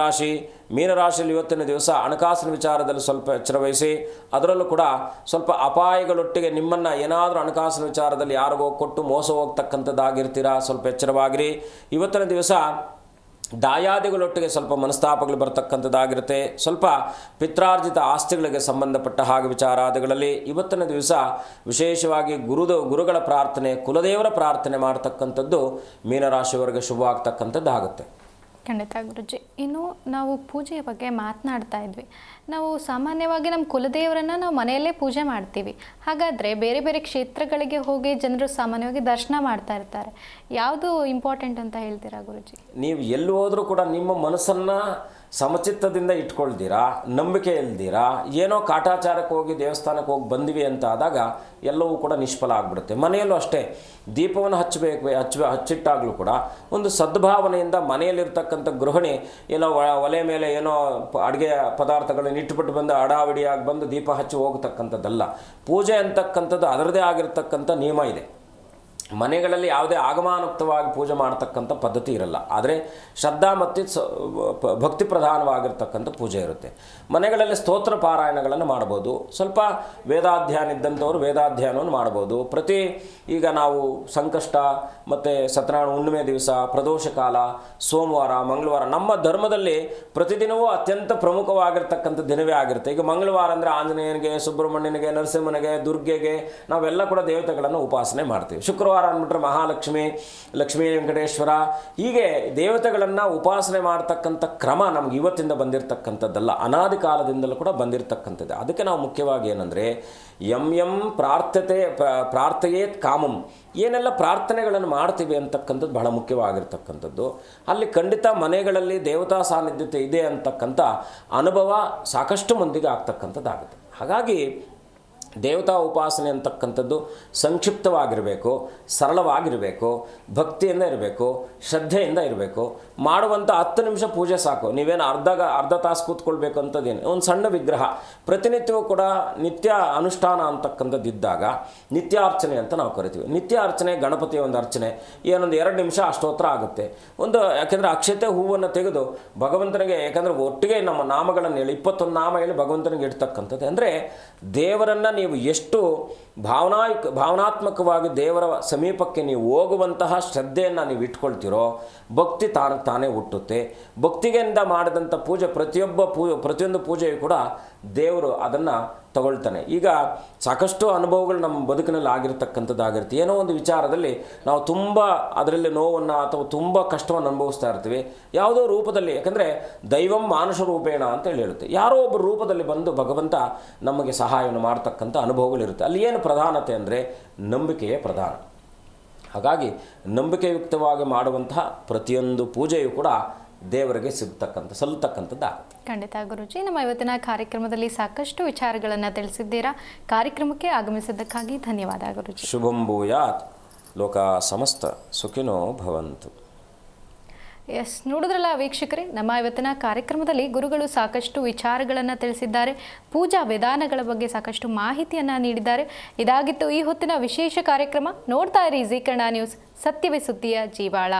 ಮೀನರಾಶಿಯಲ್ಲಿ ಇವತ್ತಿನ ದಿವಸ ಹಣಕಾಸಿನ ವಿಚಾರದಲ್ಲಿ ಸ್ವಲ್ಪ ಎಚ್ಚರವಹಿಸಿ. ಅದರಲ್ಲೂ ಕೂಡ ಸ್ವಲ್ಪ ಅಪಾಯಗಳೊಟ್ಟಿಗೆ ನಿಮ್ಮನ್ನು ಏನಾದರೂ ಹಣಕಾಸಿನ ವಿಚಾರದಲ್ಲಿ ಯಾರಿಗೋ ಕೊಟ್ಟು ಮೋಸ ಹೋಗ್ತಕ್ಕಂಥದ್ದಾಗಿರ್ತೀರಾ, ಸ್ವಲ್ಪ ಎಚ್ಚರವಾಗಿರಿ. ಇವತ್ತಿನ ದಿವಸ ದಾಯಾದಿಗಳೊಟ್ಟಿಗೆ ಸ್ವಲ್ಪ ಮನಸ್ತಾಪಗಳು ಬರ್ತಕ್ಕಂಥದ್ದಾಗಿರುತ್ತೆ. ಸ್ವಲ್ಪ ಪಿತ್ರಾರ್ಜಿತ ಆಸ್ತಿಗಳಿಗೆ ಸಂಬಂಧಪಟ್ಟ ಹಾಗೆ ವಿಚಾರಾದಿಗಳಲ್ಲಿ ಇವತ್ತಿನ ದಿವಸ ವಿಶೇಷವಾಗಿ ಗುರುಗಳ ಪ್ರಾರ್ಥನೆ, ಕುಲದೇವರ ಪ್ರಾರ್ಥನೆ ಮಾಡ್ತಕ್ಕಂಥದ್ದು ಮೀನರಾಶಿಯವರಿಗೆ ಶುಭವಾಗ್ತಕ್ಕಂಥದ್ದಾಗುತ್ತೆ. ಖಂಡಿತ ಗುರುಜಿ. ಇನ್ನು ನಾವು ಪೂಜೆಯ ಬಗ್ಗೆ ಮಾತನಾಡ್ತಾ ಇದ್ವಿ. ನಾವು ಸಾಮಾನ್ಯವಾಗಿ ನಮ್ಮ ಕುಲದೇವರನ್ನು ನಾವು ಮನೆಯಲ್ಲೇ ಪೂಜೆ ಮಾಡ್ತೀವಿ. ಹಾಗಾದರೆ ಬೇರೆ ಬೇರೆ ಕ್ಷೇತ್ರಗಳಿಗೆ ಹೋಗಿ ಜನರು ಸಾಮಾನ್ಯವಾಗಿ ದರ್ಶನ ಮಾಡ್ತಾ ಇರ್ತಾರೆ. ಯಾವುದು ಇಂಪಾರ್ಟೆಂಟ್ ಅಂತ ಹೇಳ್ತೀರಾ ಗುರುಜಿ? ನೀವು ಎಲ್ಲಿ ಹೋದರೂ ಕೂಡ ನಿಮ್ಮ ಮನಸ್ಸನ್ನು ಸಮಚಿತ್ತದಿಂದ ಇಟ್ಕೊಳ್ತೀರಾ, ನಂಬಿಕೆ ಇಲ್ದಿರಾ, ಏನೋ ಕಾಟಾಚಾರಕ್ಕೆ ಹೋಗಿ ದೇವಸ್ಥಾನಕ್ಕೆ ಹೋಗಿ ಬಂದಿವಿ ಅಂತ ಆದಾಗ ಎಲ್ಲವೂ ಕೂಡ ನಿಷ್ಫಲ ಆಗಿಬಿಡುತ್ತೆ. ಮನೆಯಲ್ಲೂ ಅಷ್ಟೇ ದೀಪವನ್ನು ಹಚ್ಚಿಟ್ಟಾಗಲೂ ಕೂಡ ಒಂದು ಸದ್ಭಾವನೆಯಿಂದ ಮನೆಯಲ್ಲಿರ್ತಕ್ಕಂಥ ಗೃಹಿಣಿ ಏನೋ ಒಲೆ ಮೇಲೆ ಏನೋ ಅಡುಗೆ ಪದಾರ್ಥಗಳನ್ನು ಇಟ್ಬಿಟ್ಟು ಬಂದು ಅಡಾವಿಡಿಯಾಗಿ ಬಂದು ದೀಪ ಹಚ್ಚಿ ಹೋಗ್ತಕ್ಕಂಥದ್ದಲ್ಲ. ಪೂಜೆ ಅಂತಕ್ಕಂಥದ್ದು ಅದರದೇ ಆಗಿರ್ತಕ್ಕಂಥ ನಿಯಮ ಇದೆ. ಮನೆಗಳಲ್ಲಿ ಯಾವುದೇ ಆಗಮಾನುಕ್ತವಾಗಿ ಪೂಜೆ ಮಾಡ್ತಕ್ಕಂಥ ಪದ್ಧತಿ ಇರಲ್ಲ. ಆದರೆ ಶ್ರದ್ಧಾ ಮತ್ತು ಭಕ್ತಿ ಪ್ರಧಾನವಾಗಿರ್ತಕ್ಕಂಥ ಪೂಜೆ ಇರುತ್ತೆ. ಮನೆಗಳಲ್ಲಿ ಸ್ತೋತ್ರ ಪಾರಾಯಣಗಳನ್ನು ಮಾಡ್ಬೋದು. ಸ್ವಲ್ಪ ವೇದಾಧ್ಯಯನ ಇದ್ದಂಥವ್ರು ವೇದಾಧ್ಯಯನವನ್ನು ಮಾಡ್ಬೋದು. ಈಗ ನಾವು ಸಂಕಷ್ಟ ಮತ್ತು ಸತ್ಯನಾರಾಯಣ ಹುಣ್ಣಿಮೆ ದಿವಸ, ಪ್ರದೋಷ ಕಾಲ, ಸೋಮವಾರ, ಮಂಗಳವಾರ ನಮ್ಮ ಧರ್ಮದಲ್ಲಿ ಪ್ರತಿದಿನವೂ ಅತ್ಯಂತ ಪ್ರಮುಖವಾಗಿರ್ತಕ್ಕಂಥ ದಿನವೇ ಆಗಿರುತ್ತೆ. ಈಗ ಮಂಗಳವಾರ ಅಂದರೆ ಆಂಜನೇಯನಿಗೆ, ಸುಬ್ರಹ್ಮಣ್ಯನಿಗೆ, ನರಸಿಂಹನಿಗೆ, ದುರ್ಗೆಗೆ ನಾವೆಲ್ಲ ಕೂಡ ದೇವತೆಗಳನ್ನು ಉಪಾಸನೆ ಮಾಡ್ತೀವಿ. ಶುಕ್ರವಾರ ಗುರುವಾರ ಅಂದ್ಬಿಟ್ರೆ ಮಹಾಲಕ್ಷ್ಮಿ, ಲಕ್ಷ್ಮೀ ವೆಂಕಟೇಶ್ವರ, ಹೀಗೆ ದೇವತೆಗಳನ್ನು ಉಪಾಸನೆ ಮಾಡ್ತಕ್ಕಂಥ ಕ್ರಮ ನಮ್ಗೆ ಇವತ್ತಿಂದ ಬಂದಿರತಕ್ಕಂಥದ್ದಲ್ಲ, ಅನಾದಿ ಕಾಲದಿಂದಲೂ ಕೂಡ ಬಂದಿರತಕ್ಕಂಥದ್ದು. ಅದಕ್ಕೆ ನಾವು ಮುಖ್ಯವಾಗಿ ಏನಂದರೆ ಯಂ ಪ್ರಾರ್ಥಯೇತ್ ಕಾಮಂ, ಏನೆಲ್ಲ ಪ್ರಾರ್ಥನೆಗಳನ್ನು ಮಾಡ್ತೀವಿ ಅಂತಕ್ಕಂಥದ್ದು ಬಹಳ ಮುಖ್ಯವಾಗಿರ್ತಕ್ಕಂಥದ್ದು. ಅಲ್ಲಿ ಖಂಡಿತ ಮನೆಗಳಲ್ಲಿ ದೇವತಾ ಸಾನ್ನಿಧ್ಯತೆ ಇದೆ ಅಂತಕ್ಕಂಥ ಅನುಭವ ಸಾಕಷ್ಟು ಮಂದಿಗೆ ಆಗ್ತಕ್ಕಂಥದ್ದಾಗುತ್ತೆ. ಹಾಗಾಗಿ ದೇವತಾ ಉಪಾಸನೆ ಅಂತಕ್ಕಂಥದ್ದು ಸಂಕ್ಷಿಪ್ತವಾಗಿರಬೇಕು, ಸರಳವಾಗಿರಬೇಕು, ಭಕ್ತಿಯಿಂದ ಇರಬೇಕು, ಶ್ರದ್ಧೆಯಿಂದ ಇರಬೇಕು. ಮಾಡುವಂಥ 10 ನಿಮಿಷ ಪೂಜೆ ಸಾಕು. ನೀವೇನು ಅರ್ಧ ತಾಸು ಕೂತ್ಕೊಳ್ಬೇಕು ಅಂತದೇನು, ಒಂದು ಸಣ್ಣ ವಿಗ್ರಹ ಪ್ರತಿನಿತ್ಯವೂ ಕೂಡ ನಿತ್ಯ ಅನುಷ್ಠಾನ ಅಂತಕ್ಕಂಥದ್ದು ಇದ್ದಾಗ ನಿತ್ಯಾರ್ಚನೆ ಅಂತ ನಾವು ಕರಿತೀವಿ. ನಿತ್ಯಾರ್ಚನೆ ಗಣಪತಿಯ ಒಂದು ಅರ್ಚನೆ ಏನೊಂದು 2 ನಿಮಿಷ ಅಷ್ಟೋತ್ರ ಆಗುತ್ತೆ. ಯಾಕೆಂದರೆ ಅಕ್ಷತೆ ಹೂವನ್ನು ತೆಗೆದು ಭಗವಂತನಿಗೆ, ಯಾಕಂದರೆ ಒಟ್ಟಿಗೆ ನಮ್ಮ ನಾಮಗಳನ್ನು ಹೇಳಿ 21 ನಾಮ ಹೇಳಿ ಭಗವಂತನಿಗೆ ಇಡ್ತಕ್ಕಂಥದ್ದು. ಅಂದರೆ ದೇವರನ್ನು ನೀವು ಎಷ್ಟು ಭಾವನಾತ್ಮಕವಾಗಿ ದೇವರ ಸಮೀಪಕ್ಕೆ ನೀವು ಹೋಗುವಂತಹ ಶ್ರದ್ಧೆಯನ್ನು ನೀವು ಇಟ್ಕೊಳ್ತೀರೋ ಭಕ್ತಿ ತಾನೇ ಹುಟ್ಟುತ್ತೆ. ಭಕ್ತಿಗೆಯಿಂದ ಮಾಡಿದಂಥ ಪೂಜೆ ಪ್ರತಿಯೊಂದು ಪೂಜೆಯು ಕೂಡ ದೇವರು ಅದನ್ನು ತಗೊಳ್ತಾನೆ. ಈಗ ಸಾಕಷ್ಟು ಅನುಭವಗಳು ನಮ್ಮ ಬದುಕಿನಲ್ಲಿ ಆಗಿರ್ತಕ್ಕಂಥದ್ದಾಗಿರುತ್ತೆ. ಏನೋ ಒಂದು ವಿಚಾರದಲ್ಲಿ ನಾವು ತುಂಬ ಅದರಲ್ಲಿ ನೋವನ್ನು ಅಥವಾ ತುಂಬ ಕಷ್ಟವನ್ನು ಅನುಭವಿಸ್ತಾ ಇರ್ತೀವಿ, ಯಾವುದೋ ರೂಪದಲ್ಲಿ. ಯಾಕಂದರೆ ದೈವಂ ಮಾನುಷ ರೂಪೇಣ ಅಂತ ಹೇಳುತ್ತೆ. ಯಾರೋ ಒಬ್ಬರು ರೂಪದಲ್ಲಿ ಬಂದು ಭಗವಂತ ನಮಗೆ ಸಹಾಯವನ್ನು ಮಾಡ್ತಕ್ಕಂಥ ಅನುಭವಗಳಿರುತ್ತೆ. ಅಲ್ಲಿ ಏನು ಪ್ರಧಾನತೆ ಅಂದರೆ ನಂಬಿಕೆಯೇ ಪ್ರಧಾನ. ಹಾಗಾಗಿ ನಂಬಿಕೆಯುಕ್ತವಾಗಿ ಮಾಡುವಂತಹ ಪ್ರತಿಯೊಂದು ಪೂಜೆಯು ಕೂಡ ದೇವರಿಗೆ ಸಲ್ಲತಕ್ಕಂಥದ್ದಾಗುತ್ತೆ. ಖಂಡಿತ ಗುರುಜಿ, ನಮ್ಮ ಇವತ್ತಿನ ಕಾರ್ಯಕ್ರಮದಲ್ಲಿ ಸಾಕಷ್ಟು ವಿಚಾರಗಳನ್ನು ತಿಳಿಸಿದ್ದೀರಾ. ಕಾರ್ಯಕ್ರಮಕ್ಕೆ ಆಗಮಿಸಿದ್ದಕ್ಕಾಗಿ ಧನ್ಯವಾದ ಗುರುಜಿ. ಶುಭಂ ಭೂಯಾತ್, ಲೋಕ ಸಮಸ್ತ ಸುಖಿನೋ ಭವಂತು. ನೋಡಿದ್ರಲ್ಲ ವೀಕ್ಷಕರೇ, ನಮ್ಮ ಇವತ್ತಿನ ಕಾರ್ಯಕ್ರಮದಲ್ಲಿ ಗುರುಗಳು ಸಾಕಷ್ಟು ವಿಚಾರಗಳನ್ನು ತಿಳಿಸಿದ್ದಾರೆ. ಪೂಜಾ ವಿಧಾನಗಳ ಬಗ್ಗೆ ಸಾಕಷ್ಟು ಮಾಹಿತಿಯನ್ನು ನೀಡಿದ್ದಾರೆ. ಇದಾಗಿತ್ತು ಈ ಹೊತ್ತಿನ ವಿಶೇಷ ಕಾರ್ಯಕ್ರಮ. ನೋಡ್ತಾ ಇರಿ ಜೀ ಕನ್ನಡ ನ್ಯೂಸ್, ಸತ್ಯವೇ ಸುದ್ದಿಯ ಜೀವಾಳ.